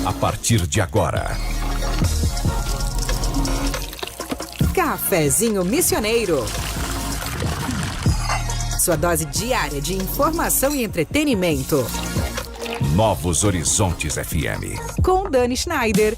A partir de agora, Cafezinho Missioneiro. Sua dose diária de informação e entretenimento. Novos Horizontes FM. Com Dani Schneider.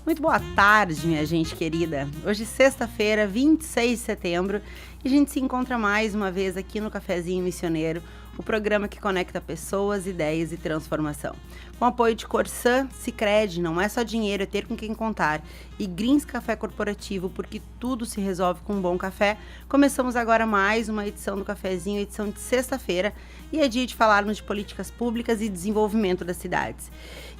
Muito boa tarde, minha gente querida. Hoje, sexta-feira, 26 de setembro, e a gente se encontra mais uma vez aqui no Cafezinho Missioneiro, o programa que conecta pessoas, ideias e transformação. Com apoio de Corsã, Sicredi, não é só dinheiro, é ter com quem contar. E Greens Café Corporativo, porque tudo se resolve com um bom café. Começamos agora mais uma edição do Cafezinho, edição de sexta-feira, e é dia de falarmos de políticas públicas e desenvolvimento das cidades.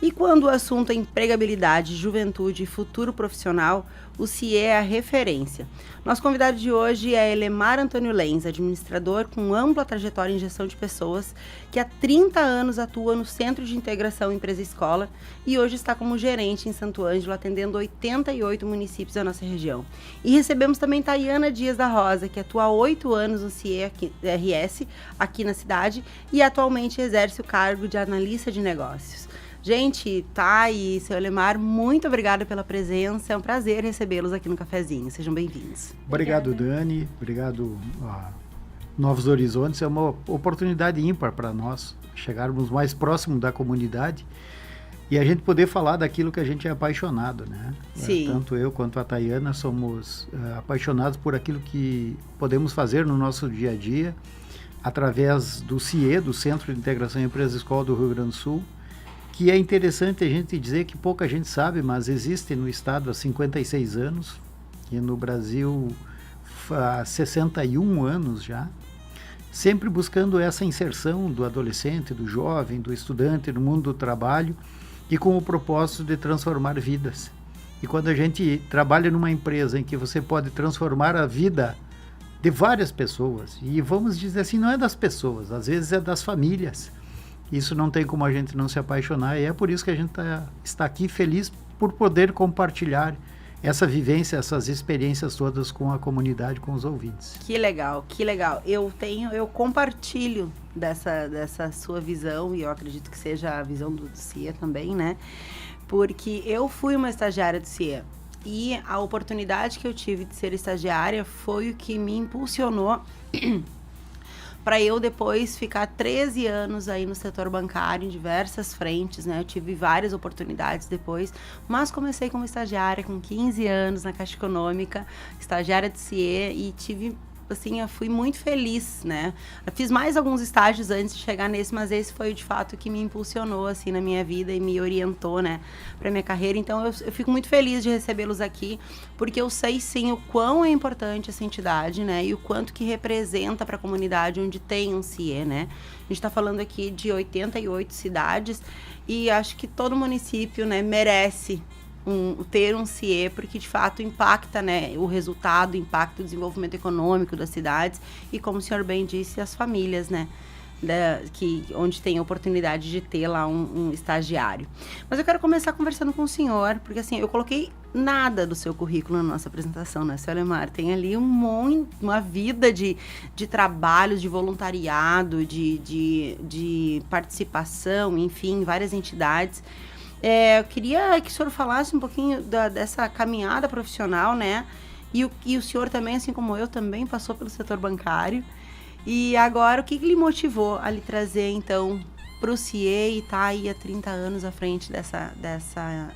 E quando o assunto é empregabilidade, juventude e futuro profissional, o CIE é a referência. Nosso convidado de hoje é Elemar Antônio Lenz, administrador com ampla trajetória em gestão de pessoas, que há 30 anos atua no Centro de Integração Empresa-Escola e hoje está como gerente em Santo Ângelo, atendendo 88 municípios da nossa região. E recebemos também Tayana Dias da Rosa, que atua há 8 anos no CIE RS, aqui na cidade, e atualmente exerce o cargo de analista de negócios. Gente, Thay e seu Elemar, muito obrigada pela presença. É um prazer recebê-los aqui no Cafezinho. Sejam bem-vindos. Obrigado, Dani. Obrigado a Novos Horizontes. É uma oportunidade ímpar para nós chegarmos mais próximo da comunidade e a gente poder falar daquilo que a gente é apaixonado, né? Sim. Tanto eu quanto a Tayana somos apaixonados por aquilo que podemos fazer no nosso dia a dia através do CIE, do Centro de Integração Empresa-Escola do Rio Grande do Sul, que é interessante a gente dizer que pouca gente sabe, mas existe no estado há 56 anos e no Brasil há 61 anos já, sempre buscando essa inserção do adolescente, do jovem, do estudante no mundo do trabalho e com o propósito de transformar vidas. E quando a gente trabalha numa empresa em que você pode transformar a vida de várias pessoas, e vamos dizer assim, não é das pessoas, às vezes é das famílias, isso não tem como a gente não se apaixonar, e é por isso que a gente está aqui feliz por poder compartilhar essa vivência, essas experiências todas com a comunidade, com os ouvintes. Que legal, que legal. Eu compartilho dessa sua visão, e eu acredito que seja a visão do CIE também, né? Porque eu fui uma estagiária do CIE, e a oportunidade que eu tive de ser estagiária foi o que me impulsionou para eu depois ficar 13 anos aí no setor bancário, em diversas frentes, né? Eu tive várias oportunidades depois, mas comecei como estagiária com 15 anos na Caixa Econômica, estagiária de CIE, e tive, assim, eu fui muito feliz, né? Eu fiz mais alguns estágios antes de chegar nesse, mas esse foi de fato o que me impulsionou, assim, na minha vida e me orientou, né, para minha carreira. Então eu fico muito feliz de recebê-los aqui, porque eu sei sim o quão é importante essa entidade, né, e o quanto que representa para a comunidade onde tem um CIE, né? A gente está falando aqui de 88 cidades e acho que todo município, né, merece ter um CIE, porque de fato impacta, né, o resultado, impacta o desenvolvimento econômico das cidades e, como o senhor bem disse, as famílias, né, onde tem a oportunidade de ter lá um estagiário. Mas eu quero começar conversando com o senhor, porque assim, eu coloquei nada do seu currículo na nossa apresentação, né, seu Elemar? Tem ali uma vida de trabalho, de voluntariado, de participação, enfim, várias entidades. Eu queria que o senhor falasse um pouquinho dessa caminhada profissional, né? E o senhor também, assim como eu, também passou pelo setor bancário. E agora, o que lhe motivou a lhe trazer, então, para o CIE e estar aí há 30 anos à frente dessa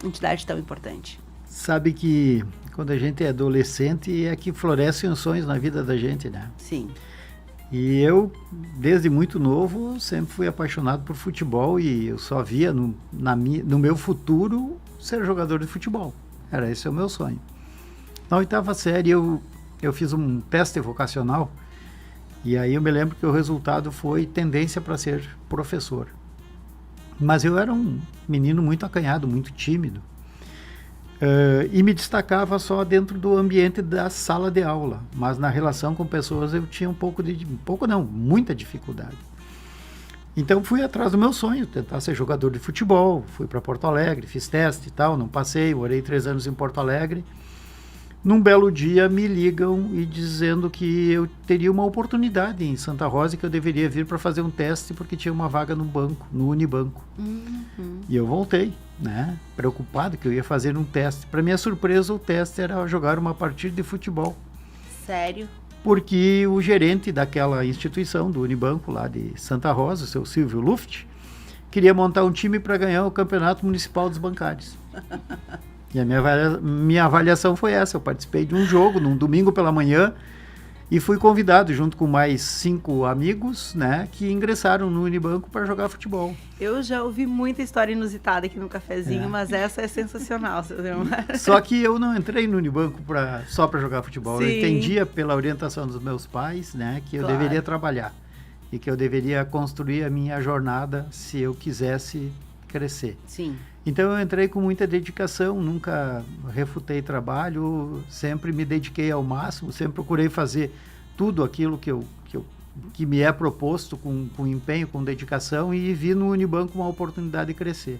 entidade tão importante? Sabe que quando a gente é adolescente é que florescem os sonhos na vida da gente, né? Sim. E eu, desde muito novo, sempre fui apaixonado por futebol e eu só via no meu futuro ser jogador de futebol. Esse é o meu sonho. Na 8ª série eu fiz um teste vocacional e aí eu me lembro que o resultado foi tendência para ser professor. Mas eu era um menino muito acanhado, muito tímido. E me destacava só dentro do ambiente da sala de aula, mas na relação com pessoas eu tinha muita dificuldade. Então fui atrás do meu sonho, tentar ser jogador de futebol, fui para Porto Alegre, fiz teste e tal, não passei, morei 3 anos em Porto Alegre, Num belo dia me ligam e dizendo que eu teria uma oportunidade em Santa Rosa e que eu deveria vir para fazer um teste porque tinha uma vaga no banco, no Unibanco. E eu voltei, né, preocupado que eu ia fazer um teste. Para minha surpresa, o teste era jogar uma partida de futebol. Sério? Porque o gerente daquela instituição, do Unibanco lá de Santa Rosa, o seu Silvio Luft, queria montar um time para ganhar o Campeonato Municipal dos Bancários. E a minha avaliação foi essa. Eu participei de um jogo num domingo pela manhã e fui convidado junto com mais 5 amigos, né, que ingressaram no Unibanco para jogar futebol. Eu já ouvi muita história inusitada aqui no cafezinho, mas essa é sensacional. Só que eu não entrei no Unibanco só para jogar futebol. Sim. Eu entendia pela orientação dos meus pais, né, que eu deveria trabalhar e que eu deveria construir a minha jornada se eu quisesse crescer. Sim. Então eu entrei com muita dedicação, nunca refutei trabalho, sempre me dediquei ao máximo, sempre procurei fazer tudo aquilo que me é proposto com empenho, com dedicação, e vi no Unibanco uma oportunidade de crescer.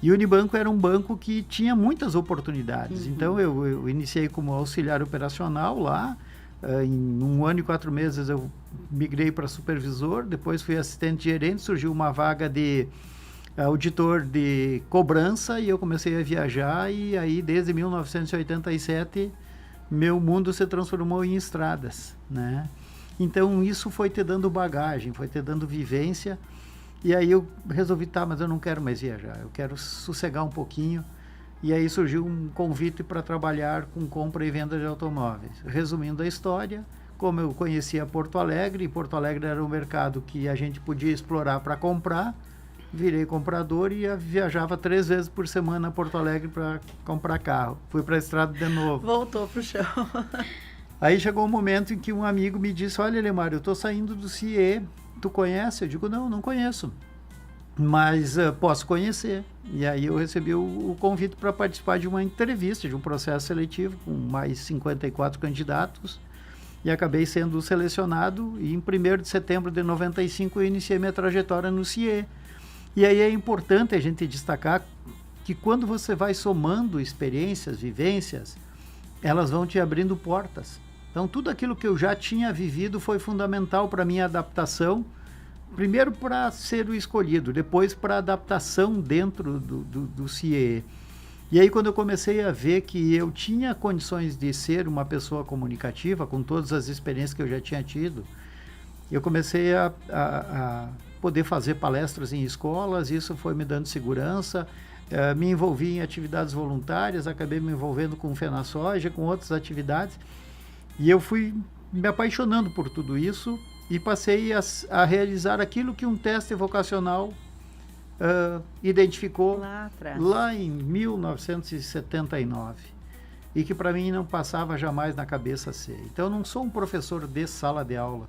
E o Unibanco era um banco que tinha muitas oportunidades. Então eu iniciei como auxiliar operacional lá, em 1 ano e 4 meses eu migrei para supervisor, depois fui assistente gerente, surgiu uma vaga de auditor de cobrança e eu comecei a viajar, e aí desde 1987 meu mundo se transformou em estradas, né? Então isso foi te dando bagagem, foi te dando vivência, e aí eu resolvi, mas eu não quero mais viajar, eu quero sossegar um pouquinho, e aí surgiu um convite para trabalhar com compra e venda de automóveis. Resumindo a história, como eu conhecia Porto Alegre, e Porto Alegre era um mercado que a gente podia explorar para comprar, virei comprador e viajava 3 vezes por semana a Porto Alegre para comprar carro. Fui para a estrada de novo. Voltou pro chão. Aí chegou um momento em que um amigo me disse, olha, Lemar, eu estou saindo do CIE, tu conhece? Eu digo, não conheço, mas posso conhecer. E aí eu recebi o convite para participar de uma entrevista, de um processo seletivo com mais 54 candidatos, e acabei sendo selecionado, e em 1º de setembro de 95 eu iniciei minha trajetória no CIE. E aí é importante a gente destacar que quando você vai somando experiências, vivências, elas vão te abrindo portas. Então tudo aquilo que eu já tinha vivido foi fundamental para a minha adaptação, primeiro para ser o escolhido, depois para a adaptação dentro do CIE. E aí quando eu comecei a ver que eu tinha condições de ser uma pessoa comunicativa, com todas as experiências que eu já tinha tido, eu comecei a poder fazer palestras em escolas, isso foi me dando segurança, me envolvi em atividades voluntárias, acabei me envolvendo com o FenaSoja, com outras atividades, e eu fui me apaixonando por tudo isso e passei a realizar aquilo que um teste vocacional identificou lá em 1979. E que para mim não passava jamais na cabeça ser. Então eu não sou um professor de sala de aula,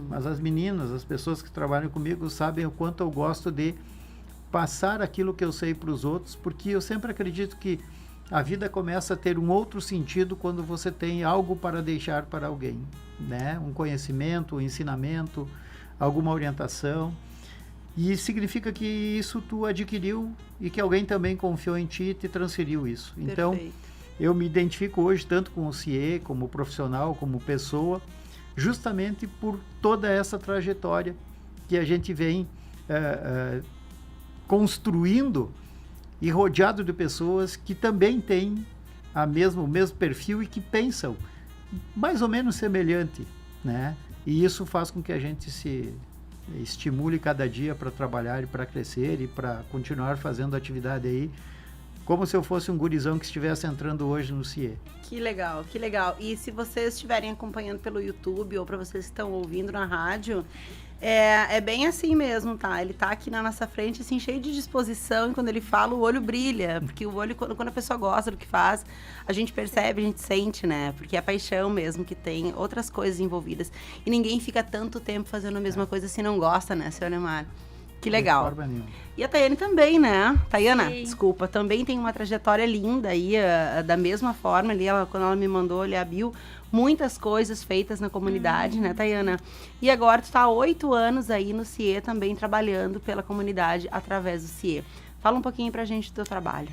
mas as meninas, as pessoas que trabalham comigo sabem o quanto eu gosto de passar aquilo que eu sei para os outros, porque eu sempre acredito que a vida começa a ter um outro sentido quando você tem algo para deixar para alguém, né? Um conhecimento, um ensinamento, alguma orientação. E significa que isso tu adquiriu e que alguém também confiou em ti e te transferiu isso. Perfeito. Então eu me identifico hoje tanto com o CIE, como profissional, como pessoa, justamente por toda essa trajetória que a gente vem construindo e rodeado de pessoas que também têm o mesmo perfil e que pensam mais ou menos semelhante, né? E isso faz com que a gente se estimule cada dia para trabalhar e para crescer e para continuar fazendo atividade aí, como se eu fosse um gurizão que estivesse entrando hoje no CIE. Que legal, que legal. E se vocês estiverem acompanhando pelo YouTube ou para vocês que estão ouvindo na rádio, é bem assim mesmo, tá? Ele tá aqui na nossa frente, assim, cheio de disposição, e quando ele fala, o olho brilha, porque o olho, quando a pessoa gosta do que faz, a gente percebe, a gente sente, né? Porque é a paixão mesmo que tem outras coisas envolvidas. E ninguém fica tanto tempo fazendo a mesma coisa se não gosta, né, seu Lemar? Que legal. E a Tayane também, né? Tayana, sim. Desculpa, também tem uma trajetória linda aí, da mesma forma ali, quando ela me mandou ali a bio, muitas coisas feitas na comunidade, né, Tayana? E agora tu tá há 8 anos aí no CIE também trabalhando pela comunidade através do CIE. Fala um pouquinho pra gente do teu trabalho.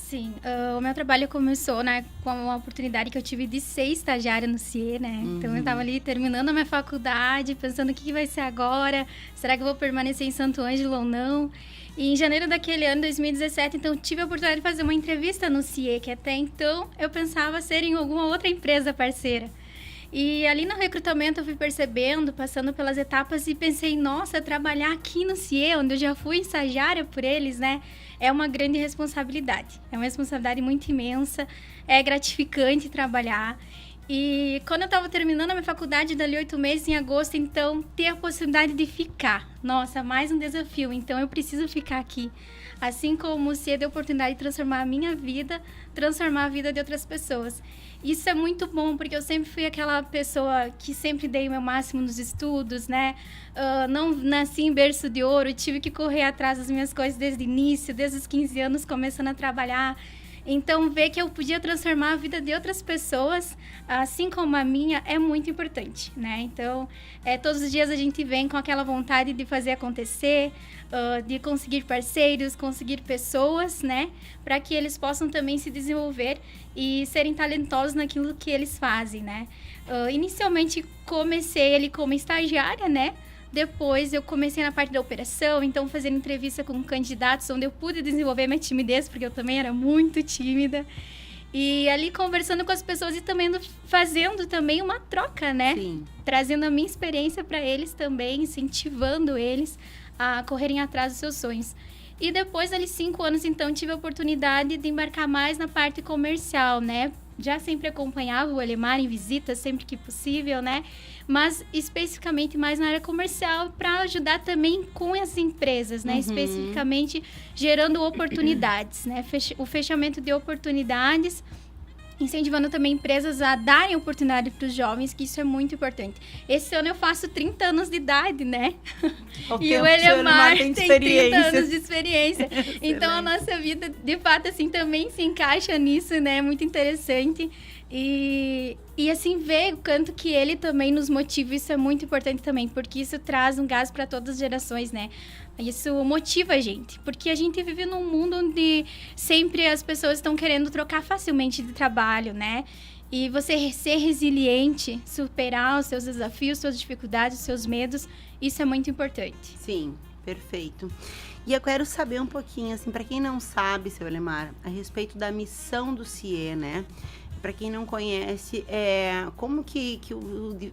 Sim, o meu trabalho começou, né, com uma oportunidade que eu tive de ser estagiária no CIE, né? Então, eu estava ali terminando a minha faculdade, pensando o que vai ser agora, será que eu vou permanecer em Santo Ângelo ou não? E em janeiro daquele ano, 2017, então, tive a oportunidade de fazer uma entrevista no CIE, que até então eu pensava ser em alguma outra empresa parceira. E ali no recrutamento eu fui percebendo, passando pelas etapas e pensei, nossa, trabalhar aqui no CIE, onde eu já fui estagiária por eles, né? É uma grande responsabilidade. É uma responsabilidade muito imensa, é gratificante trabalhar. E quando eu estava terminando a minha faculdade, dali 8 meses, em agosto, então, ter a possibilidade de ficar. Nossa, mais um desafio. Então, eu preciso ficar aqui. Assim como o CIE deu a oportunidade de transformar a minha vida, transformar a vida de outras pessoas. Isso é muito bom, porque eu sempre fui aquela pessoa que sempre dei o meu máximo nos estudos, né? Não nasci em berço de ouro, tive que correr atrás das minhas coisas desde o início, desde os 15 anos, começando a trabalhar. Então, ver que eu podia transformar a vida de outras pessoas, assim como a minha, é muito importante, né? Então, todos os dias a gente vem com aquela vontade de fazer acontecer, de conseguir parceiros, conseguir pessoas, né? Para que eles possam também se desenvolver e serem talentosos naquilo que eles fazem, né? Inicialmente, comecei ali como estagiária, né? Depois eu comecei na parte da operação, então fazendo entrevista com candidatos, onde eu pude desenvolver minha timidez, porque eu também era muito tímida. E ali conversando com as pessoas e também fazendo também uma troca, né? Sim. Trazendo a minha experiência para eles também, incentivando eles a correrem atrás dos seus sonhos. E depois, ali 5 anos, então, tive a oportunidade de embarcar mais na parte comercial, né? Já sempre acompanhava o Elemar em visitas, sempre que possível, né? Mas especificamente mais na área comercial, para ajudar também com as empresas, né? Especificamente gerando oportunidades, né? O fechamento de oportunidades, incentivando também empresas a darem oportunidade para os jovens, que isso é muito importante. Esse ano eu faço 30 anos de idade, né? E o Elemar tem 30 anos de experiência. Então, a nossa vida, de fato, assim, também se encaixa nisso, né? Muito interessante. E assim, ver o quanto que ele também nos motiva, isso é muito importante também, porque isso traz um gás para todas as gerações, né? Isso motiva a gente, porque a gente vive num mundo onde sempre as pessoas estão querendo trocar facilmente de trabalho, né? E você ser resiliente, superar os seus desafios, suas dificuldades, os seus medos, isso é muito importante. Sim, perfeito. E eu quero saber um pouquinho, assim, para quem não sabe, seu Elemar, a respeito da missão do CIE, né? Para quem não conhece, como que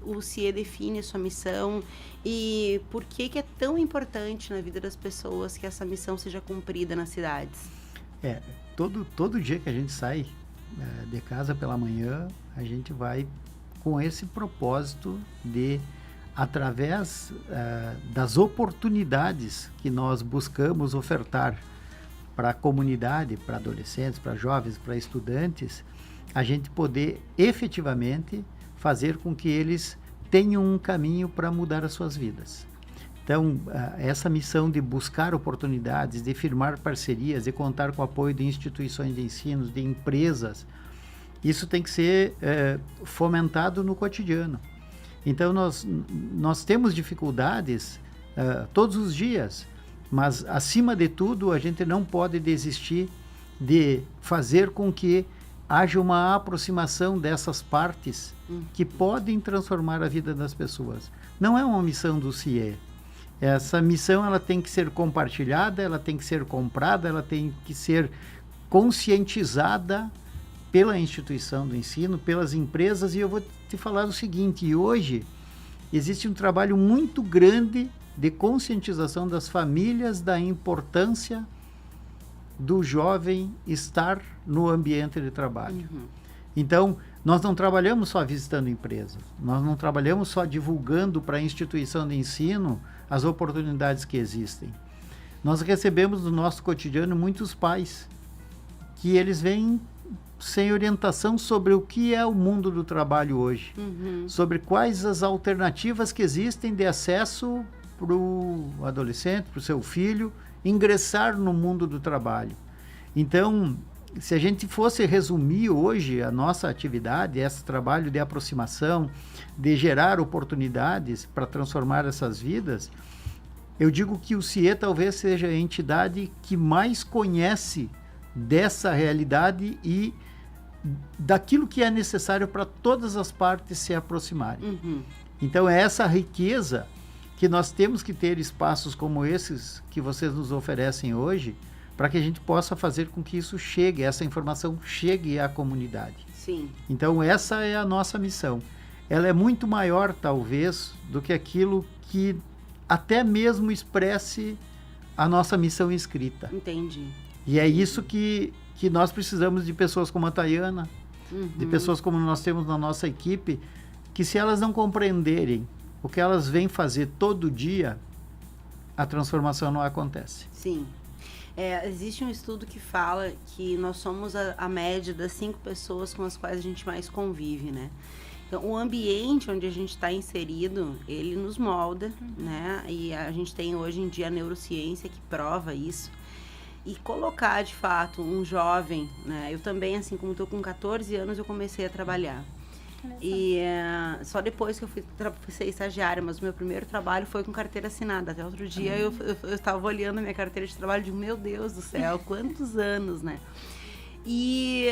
o CIE define a sua missão e por que é tão importante na vida das pessoas que essa missão seja cumprida nas cidades? Todo dia que a gente sai de casa pela manhã, a gente vai com esse propósito de, através das oportunidades que nós buscamos ofertar para a comunidade, para adolescentes, para jovens, para estudantes, a gente poder efetivamente fazer com que eles tenham um caminho para mudar as suas vidas. Então, essa missão de buscar oportunidades, de firmar parcerias, de contar com o apoio de instituições de ensino, de empresas, isso tem que ser fomentado no cotidiano. Então, nós temos dificuldades todos os dias, mas, acima de tudo, a gente não pode desistir de fazer com que haja uma aproximação dessas partes que podem transformar a vida das pessoas. Não é uma missão do CIE. Essa missão ela tem que ser compartilhada, ela tem que ser comprada, ela tem que ser conscientizada pela instituição do ensino, pelas empresas. E eu vou te falar o seguinte, hoje existe um trabalho muito grande de conscientização das famílias da importância do jovem estar no ambiente de trabalho. Então, nós não trabalhamos só visitando empresas, nós não trabalhamos só divulgando para a instituição de ensino as oportunidades que existem. Nós recebemos no nosso cotidiano muitos pais que eles vêm sem orientação sobre o que é o mundo do trabalho hoje, sobre quais as alternativas que existem de acesso para o adolescente, para o seu filho, ingressar no mundo do trabalho. Então, se a gente fosse resumir hoje a nossa atividade, esse trabalho de aproximação, de gerar oportunidades para transformar essas vidas, eu digo que o CIE talvez seja a entidade que mais conhece dessa realidade e daquilo que é necessário para todas as partes se aproximarem. Então, é essa riqueza que nós temos que ter espaços como esses que vocês nos oferecem hoje, para que a gente possa fazer com que isso chegue, essa informação chegue à comunidade. Sim. Então, essa é a nossa missão. Ela é muito maior, talvez, do que aquilo que até mesmo expresse a nossa missão escrita. Entendi. E é isso que nós precisamos de pessoas como a Tayana, de pessoas como nós temos na nossa equipe, que se elas não compreenderem o que elas vêm fazer todo dia, a transformação não acontece. Sim. Existe um estudo que fala que nós somos a média das 5 pessoas com as quais a gente mais convive, né? Então, o ambiente onde a gente está inserido, ele nos molda, né? E a gente tem hoje em dia a neurociência que prova isso. E colocar, de fato, um jovem, né? Eu também, assim, como estou com 14 anos, eu comecei a trabalhar. E só depois que eu fui ser estagiária, mas o meu primeiro trabalho foi com carteira assinada. Até outro dia eu estava olhando a minha carteira de trabalho e digo, meu Deus do céu, quantos anos, né? E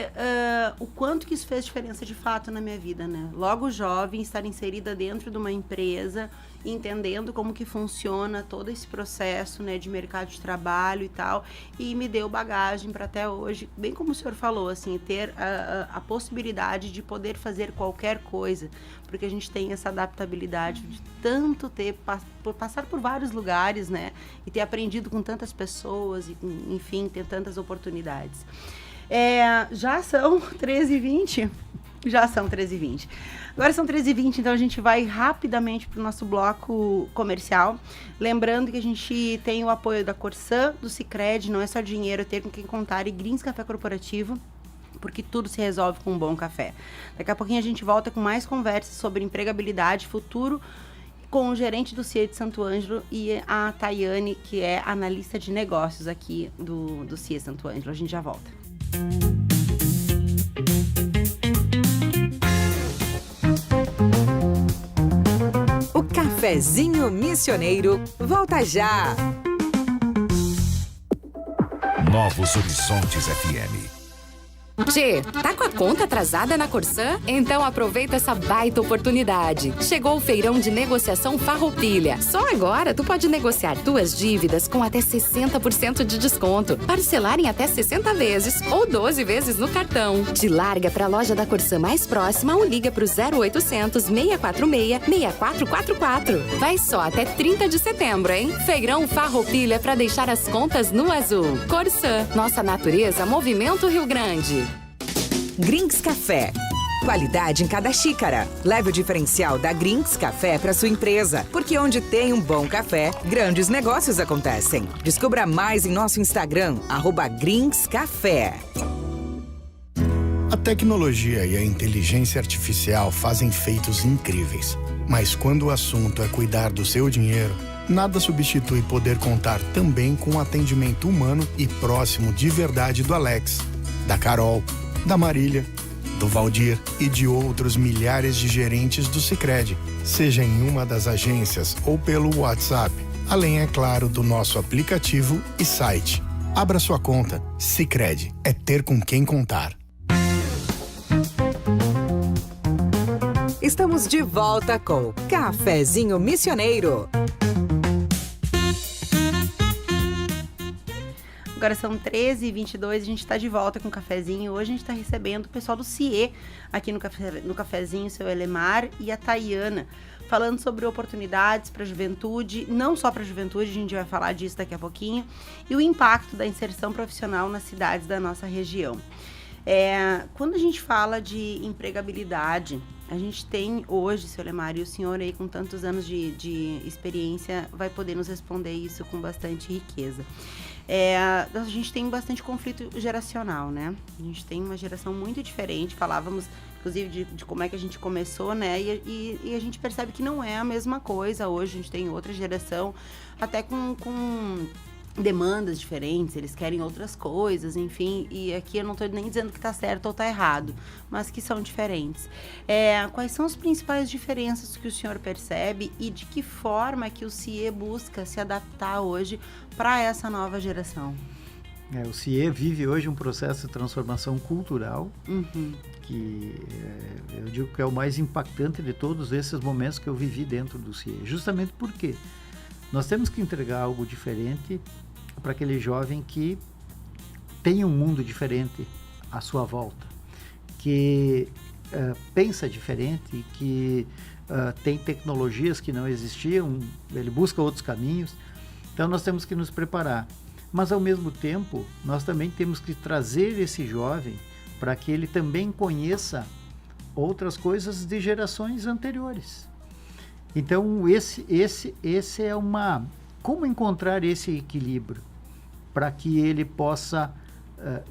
o quanto que isso fez diferença de fato na minha vida, né? Logo jovem, estar inserida dentro de uma empresa, entendendo como que funciona todo esse processo, né, de mercado de trabalho e tal, e me deu bagagem para até hoje, bem como o senhor falou, assim, ter a possibilidade de poder fazer qualquer coisa, porque a gente tem essa adaptabilidade de tanto passar por vários lugares, né, e ter aprendido com tantas pessoas, e enfim, ter tantas oportunidades. Já são 13h20. Já são 13h20. Agora são 13h20, então a gente vai rapidamente para o nosso bloco comercial. Lembrando que a gente tem o apoio da Corsã, do Sicredi, não é só dinheiro, é ter com quem contar, e Greens Café Corporativo, porque tudo se resolve com um bom café. Daqui a pouquinho a gente volta com mais conversas sobre empregabilidade, futuro, com o gerente do CIE de Santo Ângelo e a Tayane, que é analista de negócios aqui do CIE Santo Ângelo. A gente já volta. O Cafezinho Missioneiro volta já. Novos Horizontes FM. Tchê, tá com a conta atrasada na Corsã? Então aproveita essa baita oportunidade. Chegou o feirão de negociação Farroupilha. Só agora tu pode negociar tuas dívidas com até 60% de desconto, parcelar em até 60 vezes ou 12 vezes no cartão. Te larga pra loja da Corsã mais próxima ou liga pro 0800 646 6444. Vai só até 30 de setembro, hein? Feirão Farroupilha pra deixar as contas no azul. Corsã, nossa natureza, movimento Rio Grande. Greens Café. Qualidade em cada xícara. Leve o diferencial da Greens Café para sua empresa, porque onde tem um bom café, grandes negócios acontecem. Descubra mais em nosso Instagram, @greenscafé. A tecnologia e a inteligência artificial fazem feitos incríveis. Mas quando o assunto é cuidar do seu dinheiro, nada substitui poder contar também com o atendimento humano e próximo de verdade do Alex, da Carol, da Marília, do Valdir e de outros milhares de gerentes do Sicredi, seja em uma das agências ou pelo WhatsApp, além, é claro, do nosso aplicativo e site. Abra sua conta. Sicredi é ter com quem contar. Estamos de volta com Cafezinho Missioneiro. Agora são 13h22, a gente está de volta com o cafezinho. Hoje a gente está recebendo o pessoal do CIE aqui no cafezinho, o seu Elemar e a Tayana, falando sobre oportunidades para a juventude, não só para a juventude, a gente vai falar disso daqui a pouquinho, e o impacto da inserção profissional nas cidades da nossa região. Quando a gente fala de empregabilidade, a gente tem hoje, seu Elemar, e o senhor aí com tantos anos de experiência vai poder nos responder isso com bastante riqueza. A gente tem bastante conflito geracional, né? A gente tem uma geração muito diferente, falávamos inclusive de como é que a gente começou, né? E a gente percebe que não é a mesma coisa hoje, a gente tem outra geração, até com demandas diferentes, eles querem outras coisas, enfim, e aqui eu não estou nem dizendo que está certo ou está errado, mas que são diferentes. Quais são as principais diferenças que o senhor percebe e de que forma que o CIE busca se adaptar hoje para essa nova geração? O CIE vive hoje um processo de transformação cultural, que eu digo que é o mais impactante de todos esses momentos que eu vivi dentro do CIE. Justamente porque nós temos que entregar algo diferente para aquele jovem que tem um mundo diferente à sua volta, que pensa diferente, que tem tecnologias que não existiam, ele busca outros caminhos. Então nós temos que nos preparar. Mas ao mesmo tempo, nós também temos que trazer esse jovem para que ele também conheça outras coisas de gerações anteriores. Então esse é como encontrar esse equilíbrio para que ele possa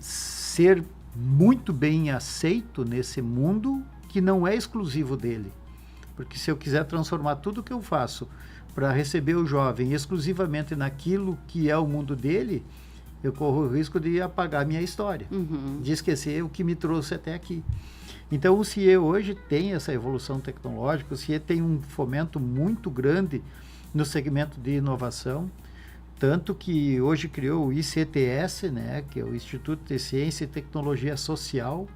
ser muito bem aceito nesse mundo que não é exclusivo dele. Porque se eu quiser transformar tudo que eu faço para receber o jovem exclusivamente naquilo que é o mundo dele, eu corro o risco de apagar a minha história, de esquecer o que me trouxe até aqui. Então o CIE hoje tem essa evolução tecnológica, o CIE tem um fomento muito grande no segmento de inovação, tanto que hoje criou o ICTS, né, que é o Instituto de Ciência e Tecnologia Social,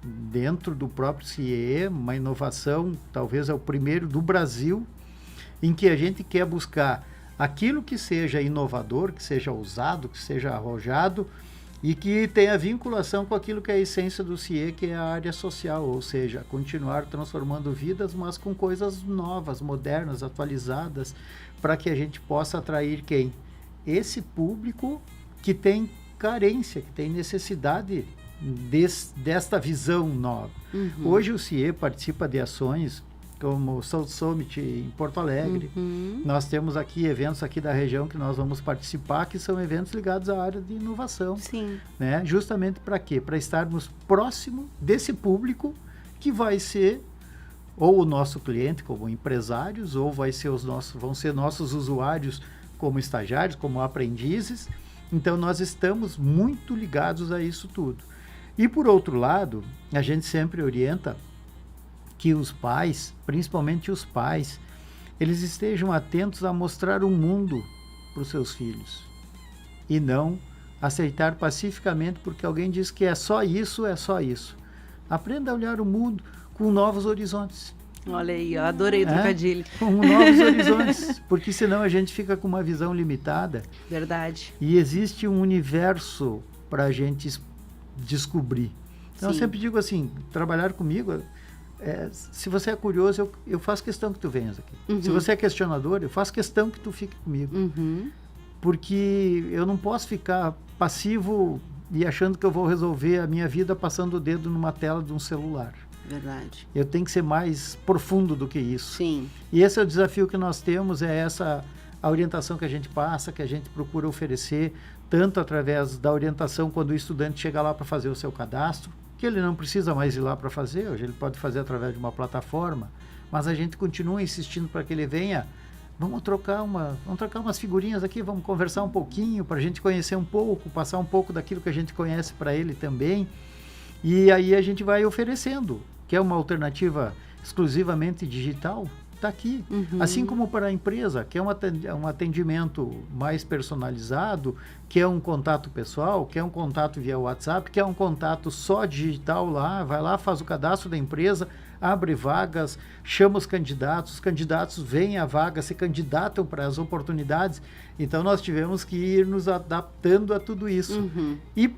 dentro do próprio CIE, uma inovação, talvez é o primeiro do Brasil, em que a gente quer buscar aquilo que seja inovador, que seja ousado, que seja arrojado e que tenha vinculação com aquilo que é a essência do CIE, que é a área social, ou seja, continuar transformando vidas, mas com coisas novas, modernas, atualizadas, para que a gente possa atrair quem? Esse público que tem carência, que tem necessidade desta visão nova. Hoje o CIE participa de ações como o South Summit em Porto Alegre. Nós temos aqui eventos aqui da região que nós vamos participar, que são eventos ligados à área de inovação. Sim. Né? Justamente para quê? Para estarmos próximo desse público que vai ser ou o nosso cliente como empresários, ou vão ser nossos usuários como estagiários, como aprendizes. Então nós estamos muito ligados a isso tudo. E por outro lado, a gente sempre orienta que os pais, principalmente os pais, eles estejam atentos a mostrar o mundo para os seus filhos e não aceitar pacificamente porque alguém diz que é só isso. Aprenda a olhar o mundo com novos horizontes. Olha aí, eu adorei o trocadilho. Com novos horizontes, porque senão a gente fica com uma visão limitada. Verdade. E existe um universo para a gente descobrir. Então eu sempre digo assim, trabalhar comigo... se você é curioso, eu faço questão que tu venhas aqui. Se você é questionador, eu faço questão que tu fique comigo. Porque eu não posso ficar passivo e achando que eu vou resolver a minha vida passando o dedo numa tela de um celular. Verdade. Eu tenho que ser mais profundo do que isso. Sim. E esse é o desafio que nós temos, a orientação que a gente passa, que a gente procura oferecer, tanto através da orientação quando o estudante chega lá para fazer o seu cadastro, que ele não precisa mais ir lá para fazer, hoje ele pode fazer através de uma plataforma, mas a gente continua insistindo para que ele venha, vamos trocar umas figurinhas aqui, vamos conversar um pouquinho, para a gente conhecer um pouco, passar um pouco daquilo que a gente conhece para ele também, e aí a gente vai oferecendo, que é uma alternativa exclusivamente digital, está aqui. Assim como para a empresa, que é um atendimento mais personalizado, que é um contato pessoal, que é um contato via WhatsApp, que é um contato só digital lá, vai lá, faz o cadastro da empresa, abre vagas, chama os candidatos veem a vaga, se candidatam para as oportunidades. Então nós tivemos que ir nos adaptando a tudo isso. E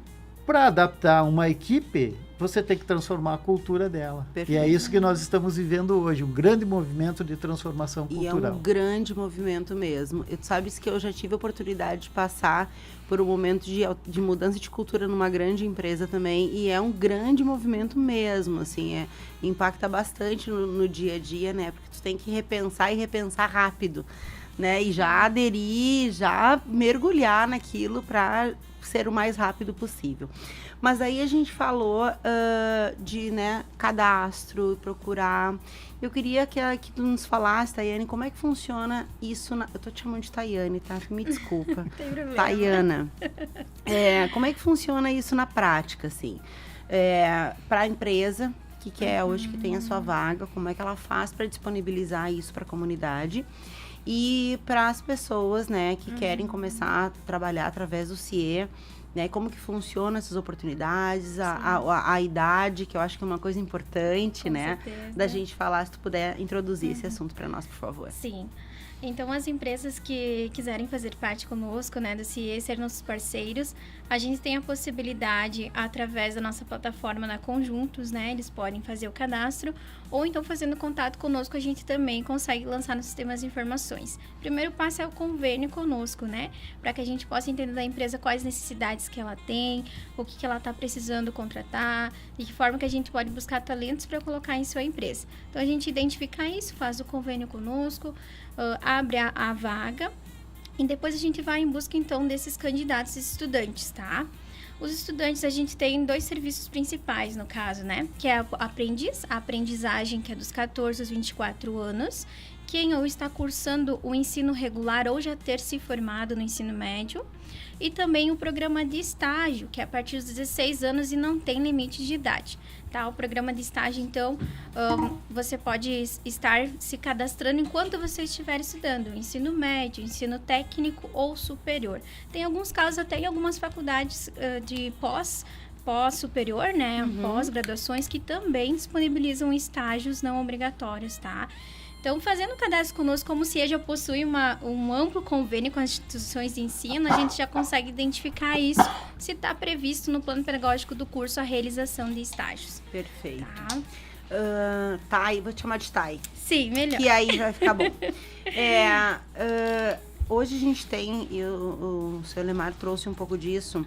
para adaptar uma equipe, você tem que transformar a cultura dela. Perfeito. E é isso que nós estamos vivendo hoje, um grande movimento de transformação cultural. E é um grande movimento mesmo. Tu sabes que eu já tive a oportunidade de passar por um momento de mudança de cultura numa grande empresa também, e é um grande movimento mesmo, assim, impacta bastante no dia a dia, né? Porque tu tem que repensar e repensar rápido, né? E já aderir, já mergulhar naquilo para ser o mais rápido possível. Mas aí a gente falou de cadastro, procurar. Eu queria que tu nos falasse, Tayane, como é que funciona isso. Eu tô te chamando de Tayane, tá? Me desculpa. Tem problema. Tayana. Como é que funciona isso na prática, assim? Para a empresa que quer hoje, que tem a sua vaga, como é que ela faz para disponibilizar isso para a comunidade? E para as pessoas, né, que querem começar a trabalhar através do CIE, né? Como que funcionam essas oportunidades, a idade, que eu acho que é uma coisa importante, Com né? certeza. Da gente falar, se tu puder introduzir esse assunto para nós, por favor. Sim. Então, as empresas que quiserem fazer parte conosco, né, do CIE, ser nossos parceiros, a gente tem a possibilidade, através da nossa plataforma na Conjuntos, né, eles podem fazer o cadastro, ou então fazendo contato conosco, a gente também consegue lançar no sistema as informações. Primeiro passo é o convênio conosco, né, para que a gente possa entender da empresa quais necessidades que ela tem, o que ela está precisando contratar, de que forma que a gente pode buscar talentos para colocar em sua empresa. Então, a gente identifica isso, faz o convênio conosco, abre a vaga e depois a gente vai em busca, então, desses candidatos e estudantes, tá? Os estudantes, a gente tem 2 serviços principais, no caso, né? Que é a aprendizagem, que é dos 14 aos 24 anos, quem ou está cursando o ensino regular ou já ter se formado no ensino médio, e também o programa de estágio, que é a partir dos 16 anos e não tem limite de idade, tá? O programa de estágio, então, você pode estar se cadastrando enquanto você estiver estudando ensino médio, ensino técnico ou superior. Tem alguns casos até em algumas faculdades de pós-superior, né? Pós-graduações, que também disponibilizam estágios não obrigatórios, tá? Então, fazendo o cadastro conosco, como o CIE já possui um amplo convênio com as instituições de ensino, a gente já consegue identificar isso, se está previsto no plano pedagógico do curso a realização de estágios. Perfeito. Tá? Thay, vou te chamar de Thay. Sim, melhor. Que aí vai ficar bom. Hoje a gente tem, o seu Lemar trouxe um pouco disso,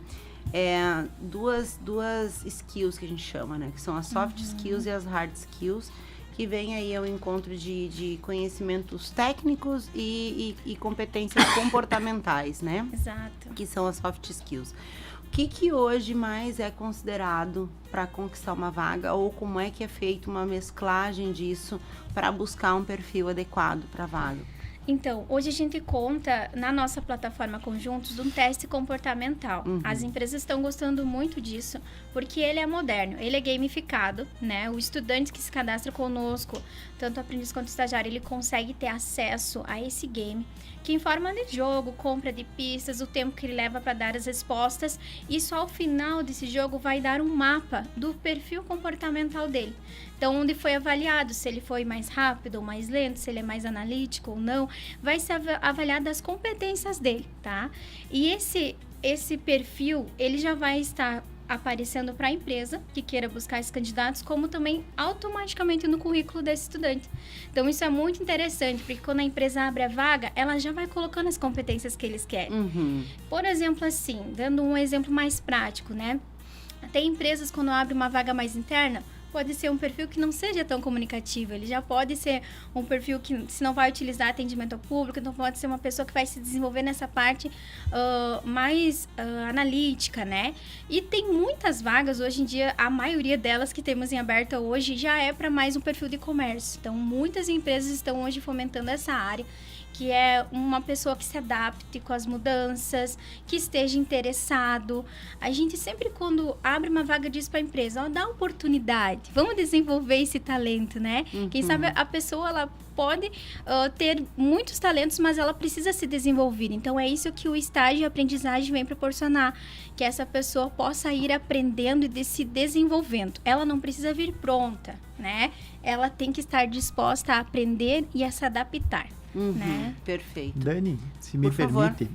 duas skills que a gente chama, né? Que são as soft skills e as hard skills, que vem aí ao encontro de conhecimentos técnicos e competências comportamentais, né? Exato. Que são as soft skills. O que hoje mais é considerado para conquistar uma vaga, ou como é que é feita uma mesclagem disso para buscar um perfil adequado para a vaga? Então, hoje a gente conta na nossa plataforma Conjuntos um teste comportamental. As empresas estão gostando muito disso, porque ele é moderno, ele é gamificado, né? O estudante que se cadastra conosco, tanto aprendiz quanto estagiário, ele consegue ter acesso a esse game, que em forma de jogo, compra de pistas, o tempo que ele leva para dar as respostas. Isso, ao final desse jogo, vai dar um mapa do perfil comportamental dele. Então, onde foi avaliado, se ele foi mais rápido ou mais lento, se ele é mais analítico ou não, vai ser avaliado as competências dele, tá? E esse perfil, ele já vai estar aparecendo para a empresa que queira buscar esses candidatos, como também automaticamente no currículo desse estudante. Então, isso é muito interessante, porque quando a empresa abre a vaga, ela já vai colocando as competências que eles querem. Por exemplo, assim, dando um exemplo mais prático, né? Tem empresas, quando abre uma vaga mais interna, pode ser um perfil que não seja tão comunicativo, ele já pode ser um perfil que, se não vai utilizar atendimento ao público, então pode ser uma pessoa que vai se desenvolver nessa parte mais analítica, né? E tem muitas vagas, hoje em dia, a maioria delas que temos em aberta hoje já é para mais um perfil de comércio. Então, muitas empresas estão hoje fomentando essa área, que é uma pessoa que se adapte com as mudanças, que esteja interessado. A gente sempre, quando abre uma vaga, diz para a empresa, dá oportunidade, vamos desenvolver esse talento, né? Quem sabe a pessoa, ela pode ter muitos talentos, mas ela precisa se desenvolver. Então, é isso que o estágio e a aprendizagem vem proporcionar, que essa pessoa possa ir aprendendo e se desenvolvendo. Ela não precisa vir pronta, né? Ela tem que estar disposta a aprender e a se adaptar. Né? Perfeito. Dani, se me permite,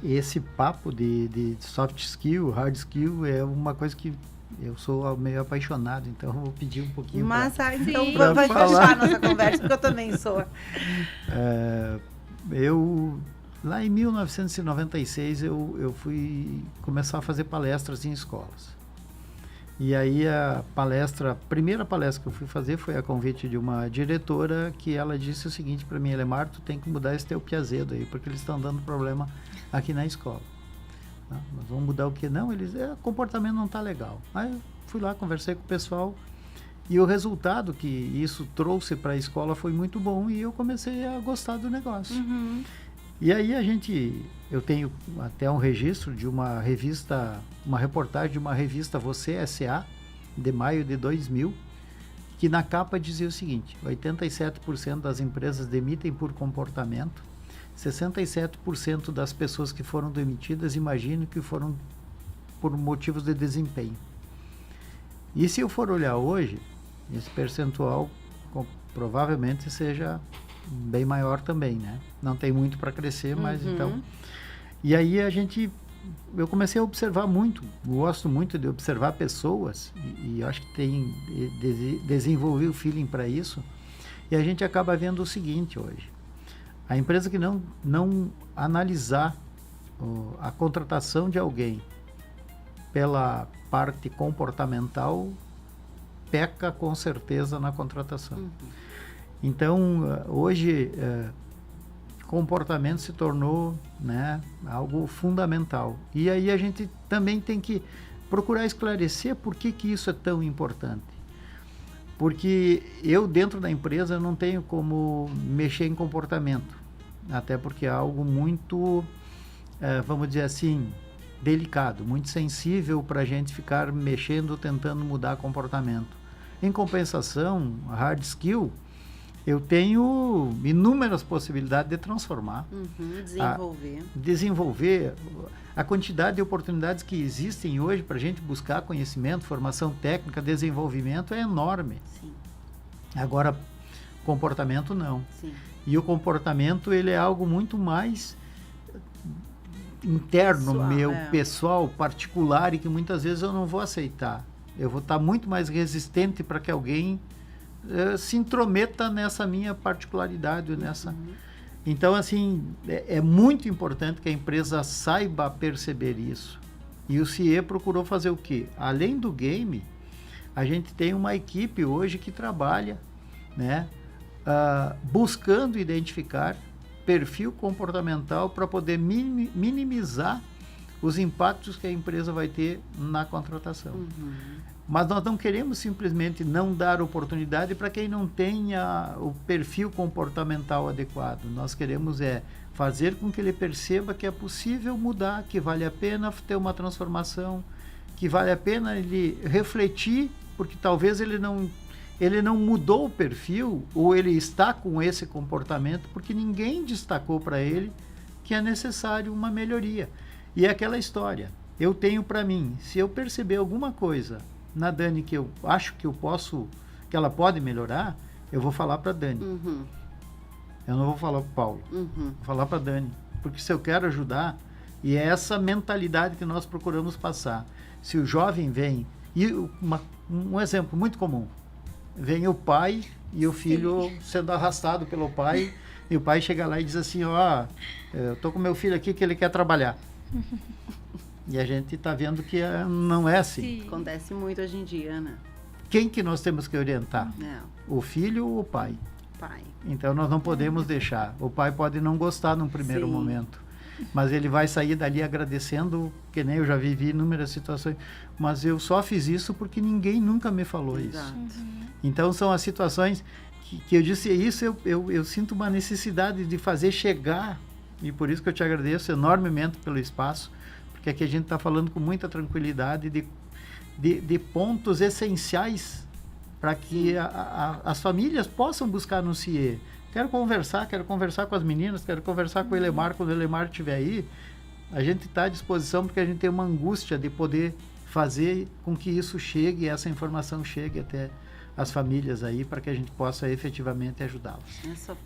esse papo de soft skill, hard skill, é uma coisa que eu sou meio apaixonado, então eu vou pedir um pouquinho. Mas então pra vai falar. fechar a nossa conversa, porque eu também sou. Lá em 1996, eu fui começar a fazer palestras em escolas. E aí a primeira palestra que eu fui fazer foi a convite de uma diretora, que ela disse o seguinte para mim: Lemar, tu tem que mudar esse teu piazedo aí, porque eles estão dando problema aqui na escola. Mas vamos mudar o quê? Não, o comportamento não está legal. Aí eu fui lá, conversei com o pessoal, e o resultado que isso trouxe para a escola foi muito bom, e eu comecei a gostar do negócio. E aí eu tenho até um registro de uma reportagem de uma revista Você S.A., de maio de 2000, que na capa dizia o seguinte: 87% das empresas demitem por comportamento, 67% das pessoas que foram demitidas imaginam que foram por motivos de desempenho. E se eu for olhar hoje, esse percentual provavelmente seja bem maior também, né? Não tem muito para crescer, mas então... E aí eu comecei a observar muito, gosto muito de observar pessoas, e acho que desenvolvi o feeling para isso, e a gente acaba vendo o seguinte hoje: a empresa que não analisar a contratação de alguém pela parte comportamental, peca com certeza na contratação. Então, hoje, comportamento se tornou, né, algo fundamental. E aí a gente também tem que procurar esclarecer por que isso é tão importante. Porque eu, dentro da empresa, não tenho como mexer em comportamento. Até porque é algo muito, vamos dizer assim, delicado, muito sensível para a gente ficar mexendo, tentando mudar comportamento. Em compensação, a hard skill, eu tenho inúmeras possibilidades de transformar. Desenvolver. A quantidade de oportunidades que existem hoje para a gente buscar conhecimento, formação técnica, desenvolvimento é enorme. Sim. Agora, comportamento não. Sim. E o comportamento, ele é algo muito mais interno, pessoal, particular, e que muitas vezes eu não vou aceitar. Eu vou estar muito mais resistente para que alguém se intrometa nessa minha particularidade. Então, assim, é muito importante que a empresa saiba perceber isso. E o CIE procurou fazer o quê? Além do game, a gente tem uma equipe hoje que trabalha, né, buscando identificar perfil comportamental para poder minimizar os impactos que a empresa vai ter na contratação. Mas nós não queremos simplesmente não dar oportunidade para quem não tenha o perfil comportamental adequado. Nós queremos fazer com que ele perceba que é possível mudar, que vale a pena ter uma transformação, que vale a pena ele refletir, porque talvez ele não mudou o perfil, ou ele está com esse comportamento porque ninguém destacou para ele que é necessário uma melhoria. E é aquela história, eu tenho para mim, se eu perceber alguma coisa na Dani que eu acho que que ela pode melhorar, eu vou falar para Dani. Eu não vou falar para o Paulo, vou falar para Dani, porque se eu quero ajudar, e é essa mentalidade que nós procuramos passar. Se o jovem vem, e um exemplo muito comum, vem o pai e o filho sendo arrastado pelo pai, e o pai chega lá e diz assim, eu tô com meu filho aqui que ele quer trabalhar. E a gente está vendo que não é assim. Sim. Acontece muito hoje em dia, né? Quem que nós temos que orientar? O filho ou o pai? Pai. Então nós não podemos deixar. O pai pode não gostar num primeiro momento, mas ele vai sair dali agradecendo, que nem eu já vivi inúmeras situações, mas eu só fiz isso porque ninguém nunca me falou isso. Então são as situações que eu disse isso, eu sinto uma necessidade de fazer chegar, e por isso que eu te agradeço enormemente pelo espaço, porque aqui a gente está falando com muita tranquilidade de pontos essenciais para que as famílias possam buscar no CIE. Quero conversar com as meninas, quero conversar com o Elemar, quando o Elemar estiver aí, a gente está à disposição, porque a gente tem uma angústia de poder fazer com que isso chegue, essa informação chegue até as famílias aí, para que a gente possa efetivamente ajudá-las.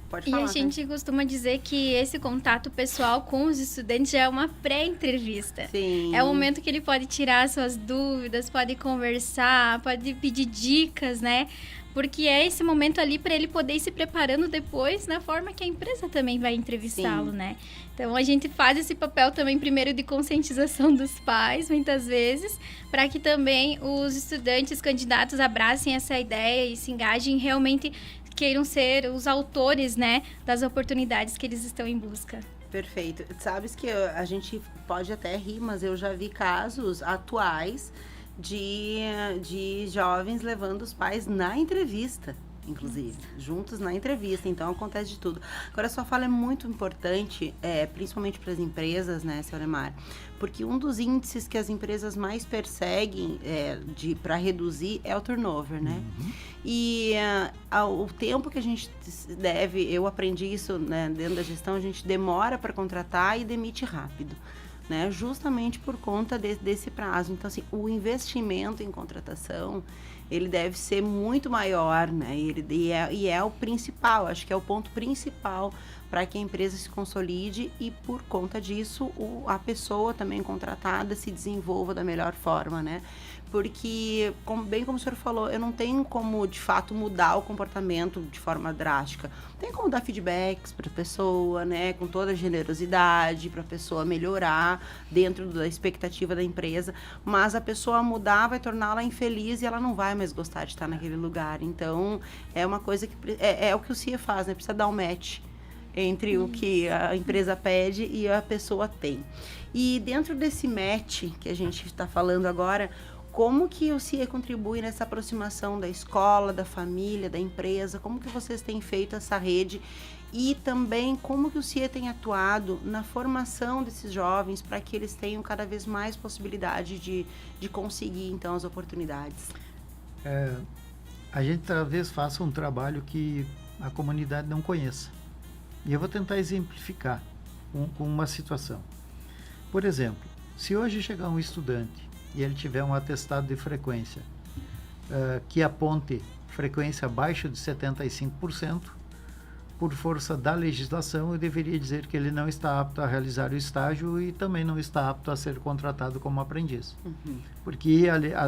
Pode falar, e a gente costuma dizer que esse contato pessoal com os estudantes já é uma pré-entrevista. Sim. É o momento que ele pode tirar suas dúvidas, pode conversar, pode pedir dicas, né? Porque é esse momento ali para ele poder ir se preparando depois na forma que a empresa também vai entrevistá-lo, né? Então, a gente faz esse papel também, primeiro, de conscientização dos pais, muitas vezes, para que também os estudantes, candidatos, abracem essa ideia e se engajem, realmente queiram ser os autores, né, das oportunidades que eles estão em busca. Perfeito. Sabes que a gente pode até rir, mas eu já vi casos atuais de jovens levando os pais na entrevista, inclusive, juntos na entrevista. Então, acontece de tudo. Agora, a sua fala é muito importante, principalmente para as empresas, né, seu Lemar? Porque um dos índices que as empresas mais perseguem para reduzir é o turnover, né? E o tempo que a gente eu aprendi isso, né, dentro da gestão, a gente demora para contratar e demite rápido. né? Justamente por conta desse prazo. Então, assim, o investimento em contratação, ele deve ser muito maior, né? E é o principal, acho que é o ponto principal para que a empresa se consolide e, por conta disso, a pessoa também contratada se desenvolva da melhor forma, né? Porque, bem como o senhor falou, eu não tenho como, de fato, mudar o comportamento de forma drástica. Tem como dar feedbacks para a pessoa, né? Com toda a generosidade, para a pessoa melhorar dentro da expectativa da empresa. Mas a pessoa mudar vai torná-la infeliz e ela não vai mais gostar de estar naquele lugar. Então, é uma coisa que... É o que o CIA faz, né? Precisa dar um match entre o que a empresa pede e a pessoa tem. E dentro desse match que a gente está falando agora, como que o CIA contribui nessa aproximação da escola, da família, da empresa? Como que vocês têm feito essa rede? E também como que o CIA tem atuado na formação desses jovens para que eles tenham cada vez mais possibilidade de conseguir, então, as oportunidades? A gente talvez faça um trabalho que a comunidade não conheça. E eu vou tentar exemplificar com uma situação. Por exemplo, se hoje chegar um estudante e ele tiver um atestado de frequência que aponte frequência abaixo de 75%, por força da legislação, eu deveria dizer que ele não está apto a realizar o estágio e também não está apto a ser contratado como aprendiz. Uhum. Porque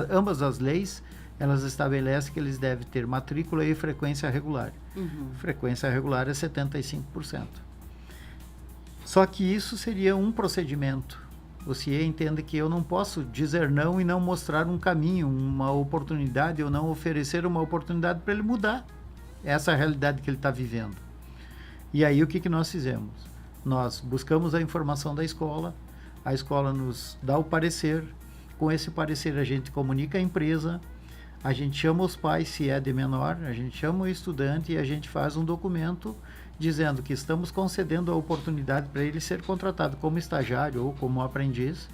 ambas as leis, elas estabelecem que eles devem ter matrícula e frequência regular. Uhum. Frequência regular é 75%. Só que isso seria um procedimento. O CIE entende que eu não posso dizer não e não mostrar um caminho, uma oportunidade, ou não oferecer uma oportunidade para ele mudar essa realidade que ele está vivendo. E aí o que nós fizemos? Nós buscamos a informação da escola, a escola nos dá o parecer, com esse parecer a gente comunica a empresa, a gente chama os pais, se é de menor, a gente chama o estudante e a gente faz um documento dizendo que estamos concedendo a oportunidade para ele ser contratado como estagiário ou como aprendiz,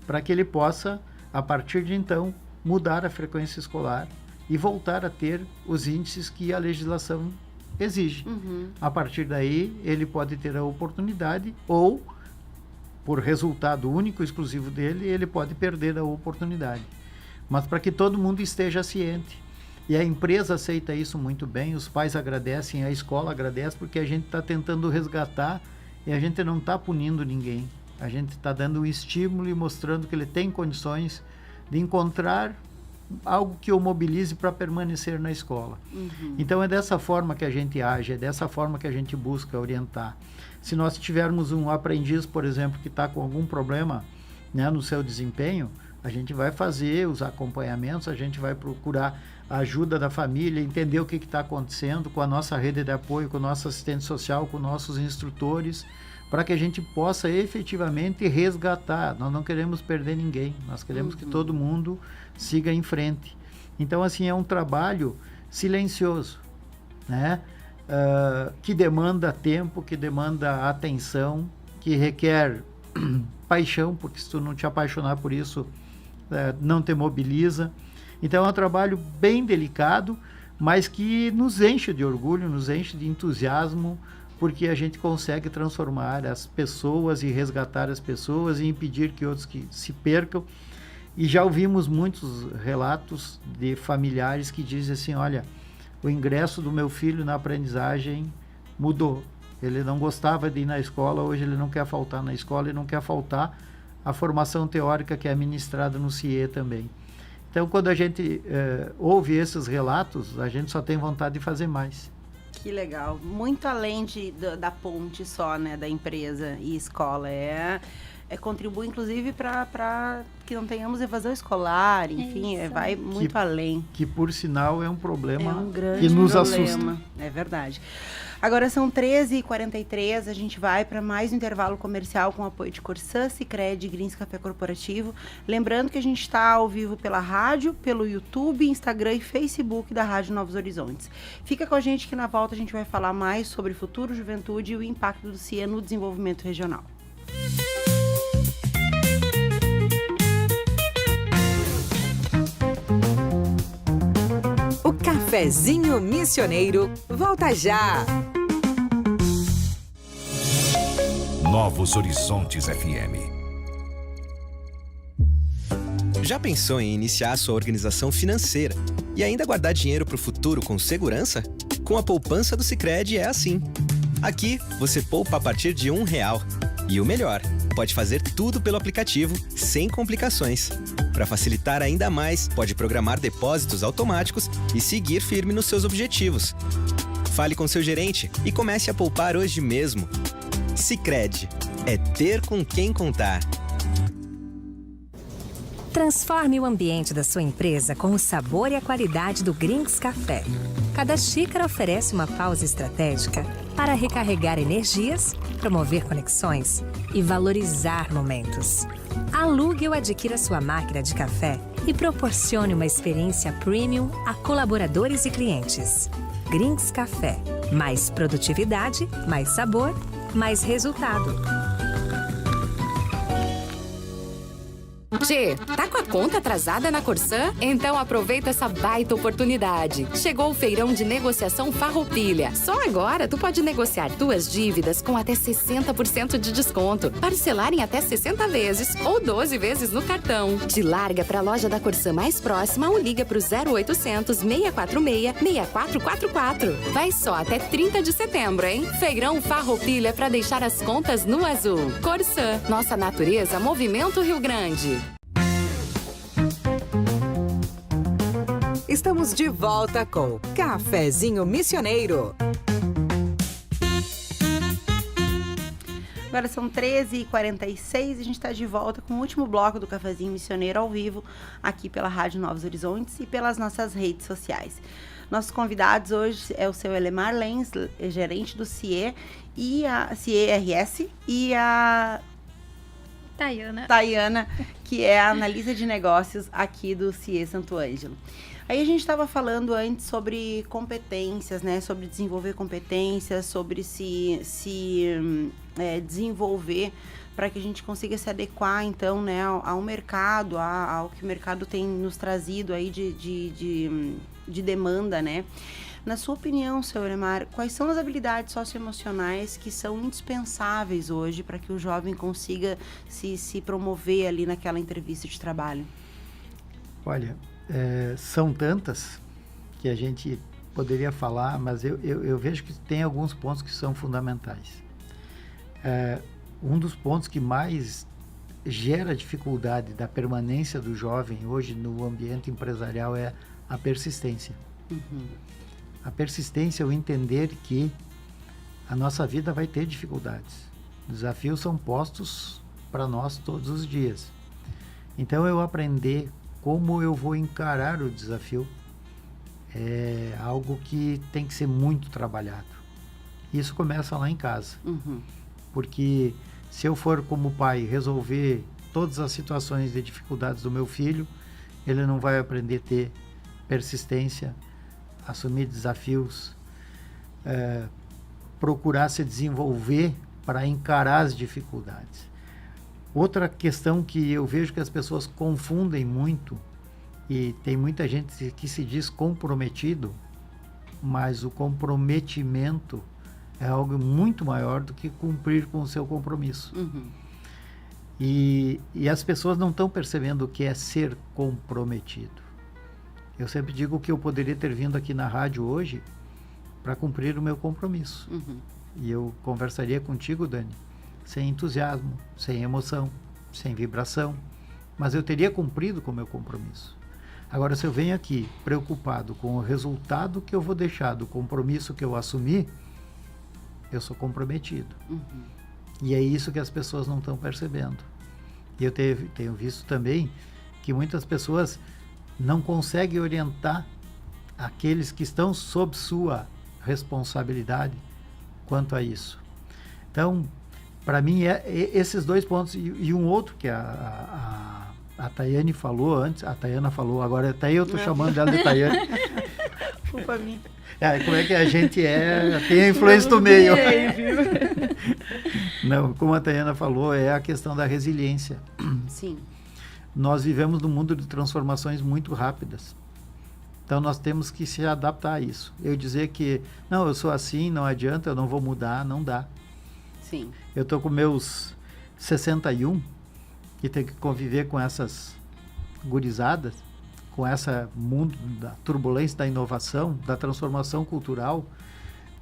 para que ele possa, a partir de então, mudar a frequência escolar e voltar a ter os índices que a legislação exige. Uhum. A partir daí, ele pode ter a oportunidade ou, por resultado único, exclusivo dele, ele pode perder a oportunidade. Mas para que todo mundo esteja ciente. E a empresa aceita isso muito bem, os pais agradecem, a escola agradece, porque a gente está tentando resgatar e a gente não está punindo ninguém. A gente está dando um estímulo e mostrando que ele tem condições de encontrar algo que o mobilize para permanecer na escola. Uhum. Então é dessa forma que a gente age, é dessa forma que a gente busca orientar. Se nós tivermos um aprendiz, por exemplo, que está com algum problema, né, no seu desempenho, a gente vai fazer os acompanhamentos, a gente vai procurar a ajuda da família, entender o que está acontecendo com a nossa rede de apoio, com o nosso assistente social, com nossos instrutores, para que a gente possa efetivamente resgatar. Nós não queremos perder ninguém, nós queremos que todo mundo siga em frente. Então, assim, é um trabalho silencioso, né? Que demanda tempo, que demanda atenção, que requer paixão, porque se tu não te apaixonar por isso, não te mobiliza. Então é um trabalho bem delicado, mas que nos enche de orgulho, nos enche de entusiasmo, porque a gente consegue transformar as pessoas e resgatar as pessoas e impedir que outros que se percam. E já ouvimos muitos relatos de familiares que dizem assim, olha, o ingresso do meu filho na aprendizagem mudou. Ele não gostava de ir na escola, hoje ele não quer faltar na escola e não quer faltar a formação teórica que é ministrada no CIE também. Então, quando a gente ouve esses relatos, a gente só tem vontade de fazer mais. Que legal. Muito além da ponte só, né, da empresa e escola. Contribui, inclusive, para que não tenhamos evasão escolar, enfim, vai muito além. Que, por sinal, é um problema é um grande que nos problema. assusta. É verdade. Agora são 13h43, a gente vai para mais um intervalo comercial com apoio de Corsã, Sicredi e Greens Café Corporativo. Lembrando que a gente está ao vivo pela rádio, pelo YouTube, Instagram e Facebook da Rádio Novos Horizontes. Fica com a gente que na volta a gente vai falar mais sobre futuro, juventude e o impacto do CIA no desenvolvimento regional. O Cafezinho Missioneiro volta já! Novos Horizontes FM. Já pensou em iniciar sua organização financeira e ainda guardar dinheiro para o futuro com segurança? Com a poupança do Sicredi é assim. Aqui, você poupa a partir de R$1. E o melhor, pode fazer tudo pelo aplicativo, sem complicações. Para facilitar ainda mais, pode programar depósitos automáticos e seguir firme nos seus objetivos. Fale com seu gerente e comece a poupar hoje mesmo. Sicredi, é ter com quem contar. Transforme o ambiente da sua empresa com o sabor e a qualidade do Grinks Café. Cada xícara oferece uma pausa estratégica para recarregar energias, promover conexões e valorizar momentos. Alugue ou adquira sua máquina de café e proporcione uma experiência premium a colaboradores e clientes. Grinks Café. Mais produtividade, mais sabor, mais resultado. Tchê, tá com a conta atrasada na Corsã? Então aproveita essa baita oportunidade. Chegou o feirão de negociação Farroupilha. Só agora tu pode negociar tuas dívidas com até 60% de desconto, parcelar em até 60 vezes ou 12 vezes no cartão. Te larga pra loja da Corsã mais próxima ou liga pro 0800 646 6444. Vai só até 30 de setembro, hein? Feirão Farroupilha pra deixar as contas no azul. Corsã, nossa natureza, movimento Rio Grande. Estamos de volta com Cafezinho Missioneiro. Agora são 13h46 e a gente está de volta com o último bloco do Cafezinho Missioneiro ao vivo, aqui pela Rádio Novos Horizontes e pelas nossas redes sociais. Nossos convidados hoje é o seu Elemar Lenz, gerente do CIE e a CIE-RS, e a Tayana, que é a analista de negócios aqui do CIE Santo Ângelo. Aí a gente estava falando antes sobre competências, né? Sobre desenvolver competências, sobre se desenvolver para que a gente consiga se adequar, então, né, ao mercado, ao que o mercado tem nos trazido aí de demanda, né? Na sua opinião, seu Elemar, quais são as habilidades socioemocionais que são indispensáveis hoje para que o jovem consiga se promover ali naquela entrevista de trabalho? Olha, são tantas que a gente poderia falar, mas eu vejo que tem alguns pontos que são fundamentais. Um dos pontos que mais gera dificuldade da permanência do jovem hoje no ambiente empresarial é a persistência. Uhum. A persistência é o entender que a nossa vida vai ter dificuldades. Desafios são postos para nós todos os dias. Então, eu aprender como eu vou encarar o desafio é algo que tem que ser muito trabalhado. Isso começa lá em casa. Uhum. Porque se eu for como pai resolver todas as situações de dificuldades do meu filho, ele não vai aprender a ter persistência, assumir desafios, procurar se desenvolver para encarar as dificuldades. Outra questão que eu vejo que as pessoas confundem muito, e tem muita gente que se diz comprometido, mas o comprometimento é algo muito maior do que cumprir com o seu compromisso. Uhum. E as pessoas não estão percebendo o que é ser comprometido. Eu sempre digo que eu poderia ter vindo aqui na rádio hoje para cumprir o meu compromisso. Uhum. E eu conversaria contigo, Dani, sem entusiasmo, sem emoção, sem vibração, mas eu teria cumprido com o meu compromisso. Agora, se eu venho aqui preocupado com o resultado que eu vou deixar do compromisso que eu assumi, eu sou comprometido. Uhum. E é isso que as pessoas não estão percebendo. E eu tenho visto também que muitas pessoas não conseguem orientar aqueles que estão sob sua responsabilidade quanto a isso. Então, para mim, esses dois pontos. E um outro que a Tayane falou antes, a Tayana falou, agora até eu estou chamando ela de Tayane. Culpa minha. Como é que a gente tem a influência do meio. Não, como a Tayana falou, é a questão da resiliência. Sim. Nós vivemos num mundo de transformações muito rápidas. Então, nós temos que se adaptar a isso. Eu dizer que, não, eu sou assim, não adianta, eu não vou mudar, não dá. Sim. Eu estou com meus 61 e tenho que conviver com essas gurizada, com essa mundo da turbulência da inovação, da transformação cultural,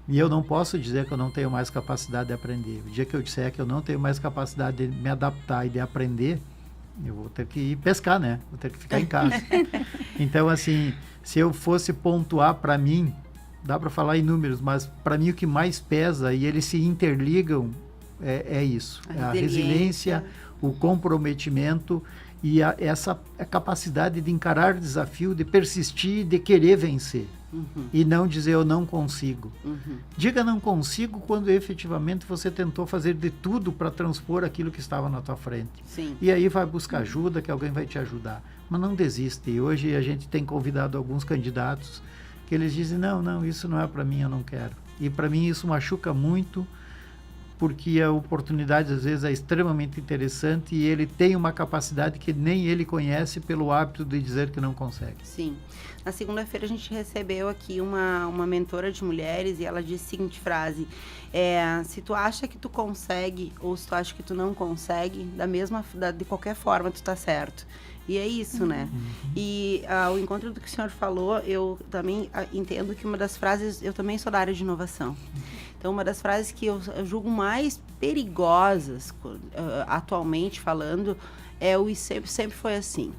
e eu não posso dizer que eu não tenho mais capacidade de aprender. O dia que eu disser que eu não tenho mais capacidade de me adaptar e de aprender, eu vou ter que ir pescar, né? Vou ter que ficar em casa. Então, assim, se eu fosse pontuar para mim, dá para falar em números, mas para mim o que mais pesa, e eles se interligam, é isso. A resiliência, o comprometimento e essa capacidade de encarar o desafio, de persistir, de querer vencer. E não dizer eu não consigo. Diga não consigo quando efetivamente você tentou fazer de tudo para transpor aquilo que estava na tua frente. Sim. E aí vai buscar ajuda, que alguém vai te ajudar. Mas não desiste. E hoje a gente tem convidado alguns candidatos que eles dizem, não, isso não é para mim, eu não quero. E para mim isso machuca muito, porque a oportunidade às vezes é extremamente interessante e ele tem uma capacidade que nem ele conhece pelo hábito de dizer que não consegue. Sim. Na segunda-feira a gente recebeu aqui uma mentora de mulheres e ela disse a seguinte frase, se tu acha que tu consegue ou se tu acha que tu não consegue, de qualquer forma tu tá certo. E é isso, né? E o encontro do que o senhor falou, eu também entendo que uma das frases, eu também sou da área de inovação. Então, uma das frases que eu julgo mais perigosas, atualmente falando, é o sempre foi assim.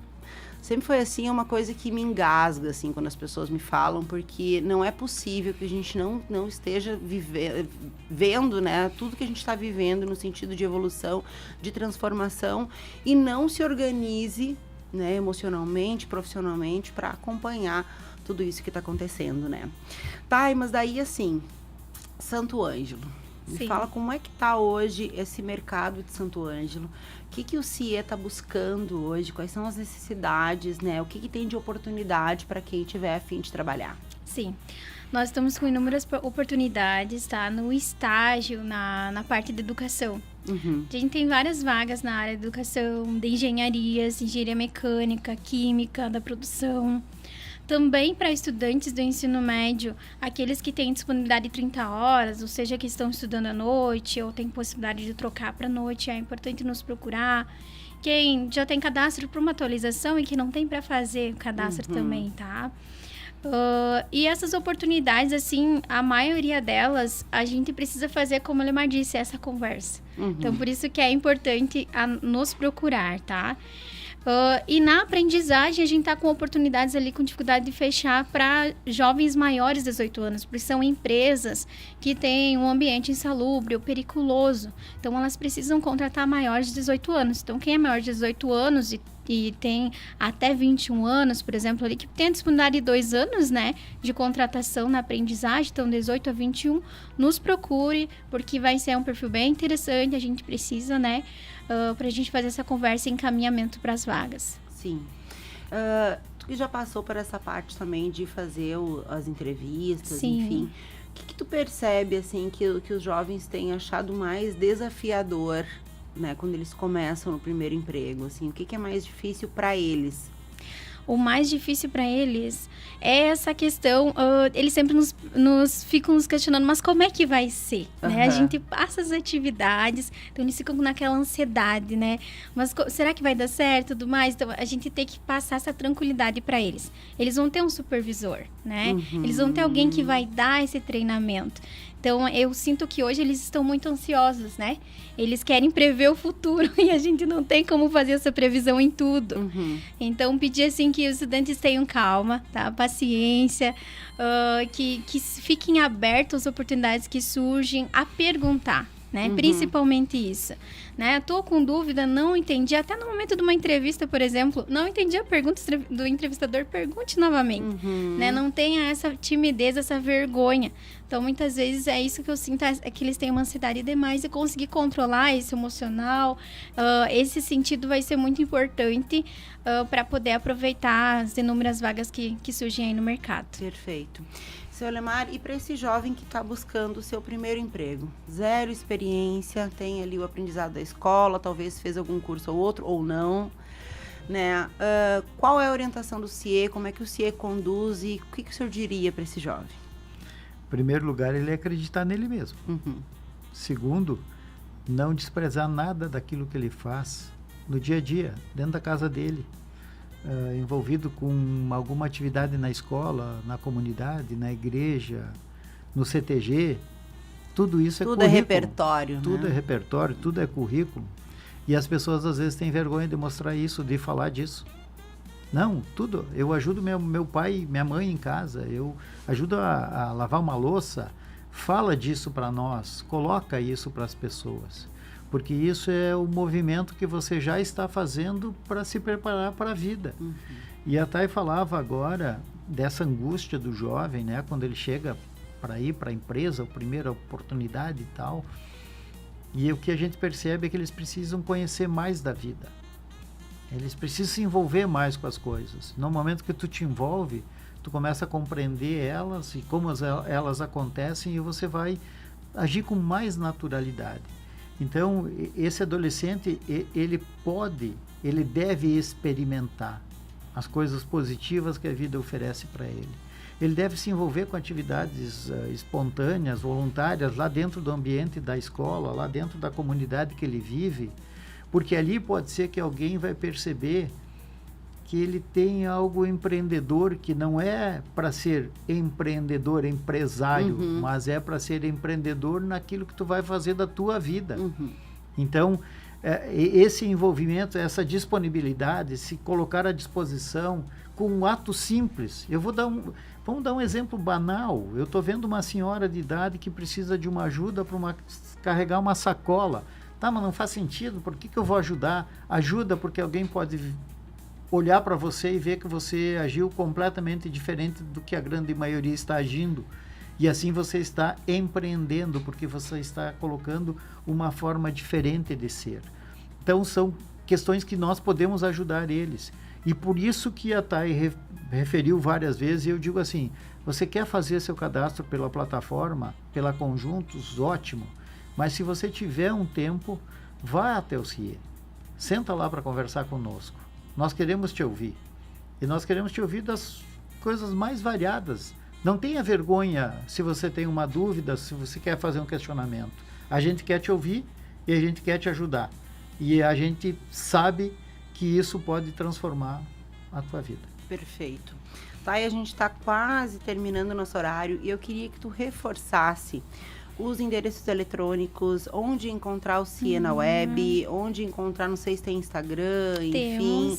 Sempre foi assim, é uma coisa que me engasga, assim, quando as pessoas me falam, porque não é possível que a gente não esteja vendo, né, tudo que a gente está vivendo no sentido de evolução, de transformação, e não se organize, né, emocionalmente, profissionalmente, para acompanhar tudo isso que está acontecendo, né? Tá, mas daí, assim, Santo Ângelo. Me fala como é que está hoje esse mercado de Santo Ângelo. O que o CIE está buscando hoje? Quais são as necessidades, né? O que tem de oportunidade para quem tiver a fim de trabalhar? Sim. Nós estamos com inúmeras oportunidades, tá? No estágio, na parte de educação. A gente tem várias vagas na área de educação, de engenharias, engenharia mecânica, química, da produção. Também para estudantes do ensino médio, aqueles que têm disponibilidade de 30 horas, ou seja, que estão estudando à noite ou têm possibilidade de trocar para a noite, é importante nos procurar. Quem já tem cadastro para uma atualização e que não tem para fazer o cadastro também, tá? E essas oportunidades, assim, a maioria delas, a gente precisa fazer, como o Lemar disse, essa conversa. Então, por isso que é importante nos procurar, tá? E na aprendizagem, a gente está com oportunidades ali com dificuldade de fechar para jovens maiores de 18 anos, porque são empresas que têm um ambiente insalubre ou periculoso. Então, elas precisam contratar maiores de 18 anos. Então, quem é maior de 18 anos e tem até 21 anos, por exemplo, ali, que tem a disponibilidade de 2 anos, né, de contratação na aprendizagem, então 18 a 21, nos procure, porque vai ser um perfil bem interessante, a gente precisa, né, para a gente fazer essa conversa e encaminhamento para as vagas. Sim. Tu que já passou por essa parte também de fazer as entrevistas, Sim. enfim, o que tu percebe, assim, que os jovens têm achado mais desafiador, né, quando eles começam no primeiro emprego, assim, o que é mais difícil para eles? O mais difícil para eles é essa questão, eles sempre ficam nos questionando, mas como é que vai ser? Né? A gente passa as atividades, então eles ficam naquela ansiedade, né? Mas será que vai dar certo e tudo mais? Então a gente tem que passar essa tranquilidade para eles. Eles vão ter um supervisor, né? Eles vão ter alguém que vai dar esse treinamento. Então, eu sinto que hoje eles estão muito ansiosos, né? Eles querem prever o futuro e a gente não tem como fazer essa previsão em tudo. Então, pedir assim que os estudantes tenham calma, tá? Paciência, que fiquem abertos às oportunidades que surgem a perguntar, né? Principalmente isso, né? Tô com dúvida, não entendi, até no momento de uma entrevista, por exemplo, não entendi a pergunta do entrevistador, pergunte novamente, né? Não tenha essa timidez, essa vergonha. Então, muitas vezes é isso que eu sinto, é que eles têm uma ansiedade demais e conseguir controlar esse emocional, esse sentido vai ser muito importante para poder aproveitar as inúmeras vagas que surgem aí no mercado. Perfeito. Seu Lemar, e para esse jovem que está buscando o seu primeiro emprego? Zero experiência, tem ali o aprendizado da escola, talvez fez algum curso ou outro, ou não, né? Qual é a orientação do CIE? Como é que o CIE conduz e o que o senhor diria para esse jovem? Em primeiro lugar, ele acreditar nele mesmo. Segundo, não desprezar nada daquilo que ele faz no dia a dia, dentro da casa dele. envolvido com alguma atividade na escola, na comunidade, na igreja, no CTG, tudo isso tudo é currículo. Tudo é repertório. Tudo né? é repertório, tudo é currículo. E as pessoas às vezes têm vergonha de mostrar isso, de falar disso. Não, tudo. Eu ajudo meu pai, minha mãe em casa, eu ajudo a lavar uma louça. Fala disso para nós, coloca isso para as pessoas. Porque isso é o movimento que você já está fazendo para se preparar para a vida. Uhum. E a Thay falava agora dessa angústia do jovem, né? Quando ele chega para ir para a empresa, a primeira oportunidade e tal. E o que a gente percebe é que eles precisam conhecer mais da vida. Eles precisam se envolver mais com as coisas. No momento que tu te envolve, tu começa a compreender elas e como elas acontecem e você vai agir com mais naturalidade. Então, esse adolescente, ele deve experimentar as coisas positivas que a vida oferece para ele. Ele deve se envolver com atividades espontâneas, voluntárias, lá dentro do ambiente da escola, lá dentro da comunidade que ele vive, porque ali pode ser que alguém vai perceber que ele tem algo empreendedor, que não é para ser empreendedor, empresário, mas é para ser empreendedor naquilo que tu vai fazer da tua vida. Então, esse envolvimento, essa disponibilidade, se colocar à disposição com um ato simples. Vamos dar um exemplo banal. Eu estou vendo uma senhora de idade que precisa de uma ajuda para carregar uma sacola. Tá, mas não faz sentido, por que eu vou ajudar? Ajuda porque alguém pode olhar para você e ver que você agiu completamente diferente do que a grande maioria está agindo. E assim você está empreendendo, porque você está colocando uma forma diferente de ser. Então são questões que nós podemos ajudar eles. E por isso que a Thay referiu várias vezes, e eu digo assim, você quer fazer seu cadastro pela plataforma, pela Conjuntos, ótimo. Mas se você tiver um tempo, vá até o CIE. Senta lá para conversar conosco. Nós queremos te ouvir. E nós queremos te ouvir das coisas mais variadas. Não tenha vergonha se você tem uma dúvida, se você quer fazer um questionamento. A gente quer te ouvir e a gente quer te ajudar. E a gente sabe que isso pode transformar a tua vida. Perfeito. Tá, e a gente está quase terminando o nosso horário e eu queria que tu reforçasse os endereços eletrônicos, onde encontrar o CIE na web, onde encontrar, não sei se tem Instagram, enfim.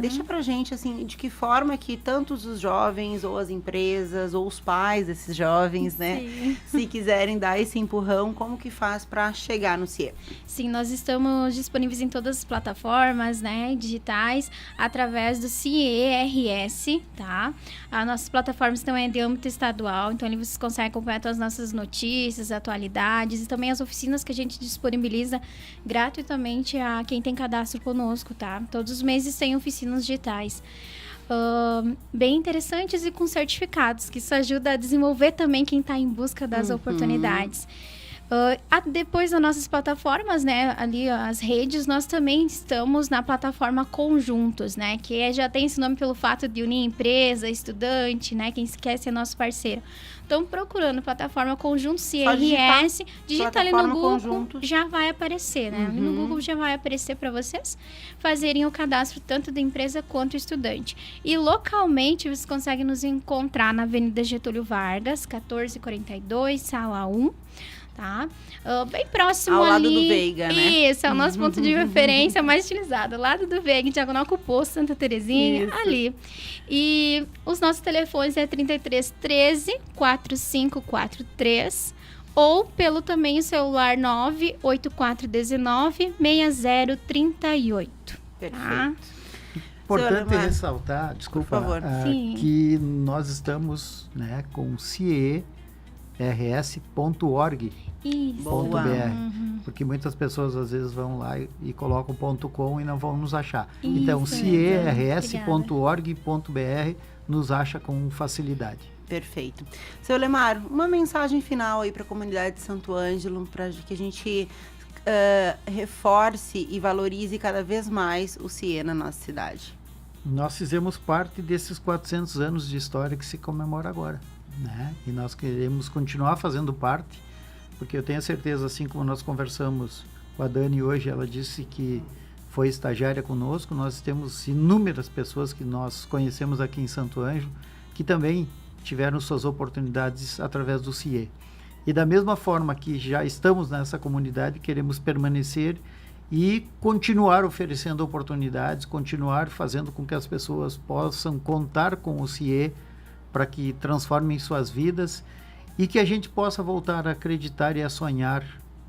Deixa pra gente, assim, de que forma que tantos os jovens, ou as empresas, ou os pais desses jovens, né, se quiserem dar esse empurrão, como que faz para chegar no CIE? Sim, nós estamos disponíveis em todas as plataformas, né, digitais, através do CIE-RS, tá? As nossas plataformas também é de âmbito estadual, então ali vocês conseguem acompanhar todas as nossas notícias, atualidades e também as oficinas que a gente disponibiliza gratuitamente a quem tem cadastro conosco, tá? Todos os meses tem oficinas digitais. Bem interessantes e com certificados, que isso ajuda a desenvolver também quem está em busca das oportunidades. Depois das nossas plataformas, né, ali as redes, nós também estamos na plataforma Conjuntos, né, que já tem esse nome pelo fato de unir empresa, estudante, né, quem quer ser nosso parceiro. Então, procurando plataforma Conjuntos CRS, digita ali no Google, Conjuntos. Já vai aparecer, né? No Google já vai aparecer para vocês fazerem o cadastro tanto da empresa quanto do estudante. E localmente, vocês conseguem nos encontrar na Avenida Getúlio Vargas, 1442, sala 1. Tá? Bem próximo ao ali. Ao lado do Veiga, né? Isso, é o nosso ponto de referência mais utilizado. Ao lado do Veiga, em diagonal com o posto Santa Terezinha, ali. E os nossos telefones é 33 13 4543 ou pelo também o celular 98419 6038. Perfeito. Tá? Importante ressaltar, desculpa, por favor. Que nós estamos, né, com CIE-RS.org.br, porque muitas pessoas às vezes vão lá e colocam .com e não vão nos achar. Isso, então, CIE-RS.org.br nos acha com facilidade. Perfeito. Seu Lemar, uma mensagem final aí para a comunidade de Santo Ângelo, para que a gente reforce e valorize cada vez mais o CIE na nossa cidade. Nós fizemos parte desses 400 anos de história que se comemora agora, né? E nós queremos continuar fazendo parte, porque eu tenho certeza, assim como nós conversamos com a Dani hoje, ela disse que foi estagiária conosco. Nós temos inúmeras pessoas que nós conhecemos aqui em Santo Ângelo que também tiveram suas oportunidades através do CIE. E da mesma forma que já estamos nessa comunidade, queremos permanecer e continuar oferecendo oportunidades, continuar fazendo com que as pessoas possam contar com o CIE para que transformem suas vidas e que a gente possa voltar a acreditar e a sonhar,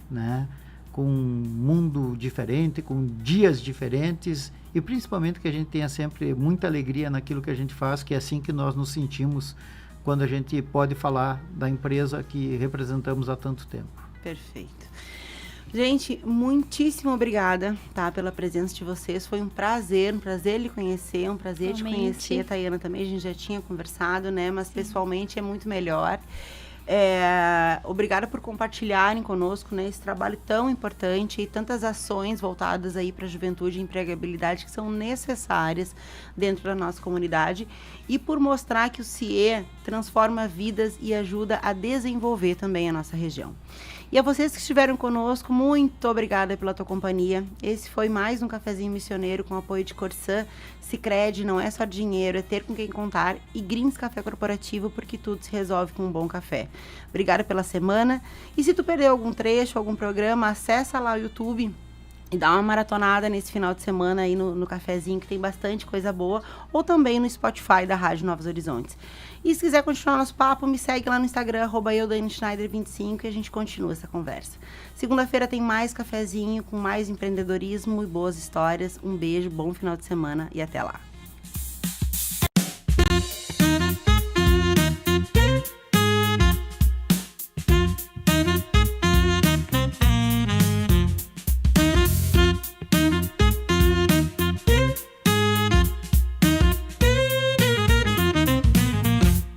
né, com um mundo diferente, com dias diferentes e principalmente que a gente tenha sempre muita alegria naquilo que a gente faz, que é assim que nós nos sentimos quando a gente pode falar da empresa que representamos há tanto tempo. Perfeito. Gente, muitíssimo obrigada, tá, pela presença de vocês. Foi um prazer lhe conhecer, um prazer te conhecer, Tayana, também. A gente já tinha conversado, né, mas pessoalmente é muito melhor. Obrigada por compartilharem conosco, né, esse trabalho tão importante e tantas ações voltadas aí para a juventude e empregabilidade que são necessárias dentro da nossa comunidade e por mostrar que o CIE transforma vidas e ajuda a desenvolver também a nossa região. E a vocês que estiveram conosco, muito obrigada pela tua companhia. Esse foi mais um Cafezinho Missioneiro com apoio de Corsã, Sicredi, não é só dinheiro, é ter com quem contar, e Grings Café Corporativo, porque tudo se resolve com um bom café. Obrigada pela semana. E se tu perdeu algum trecho, algum programa, acessa lá o YouTube e dá uma maratonada nesse final de semana aí no cafezinho, que tem bastante coisa boa, ou também no Spotify da Rádio Novos Horizontes. E se quiser continuar nosso papo, me segue lá no Instagram, @eu_Dani_Schneider25, e a gente continua essa conversa. Segunda-feira tem mais cafezinho, com mais empreendedorismo e boas histórias. Um beijo, bom final de semana e até lá.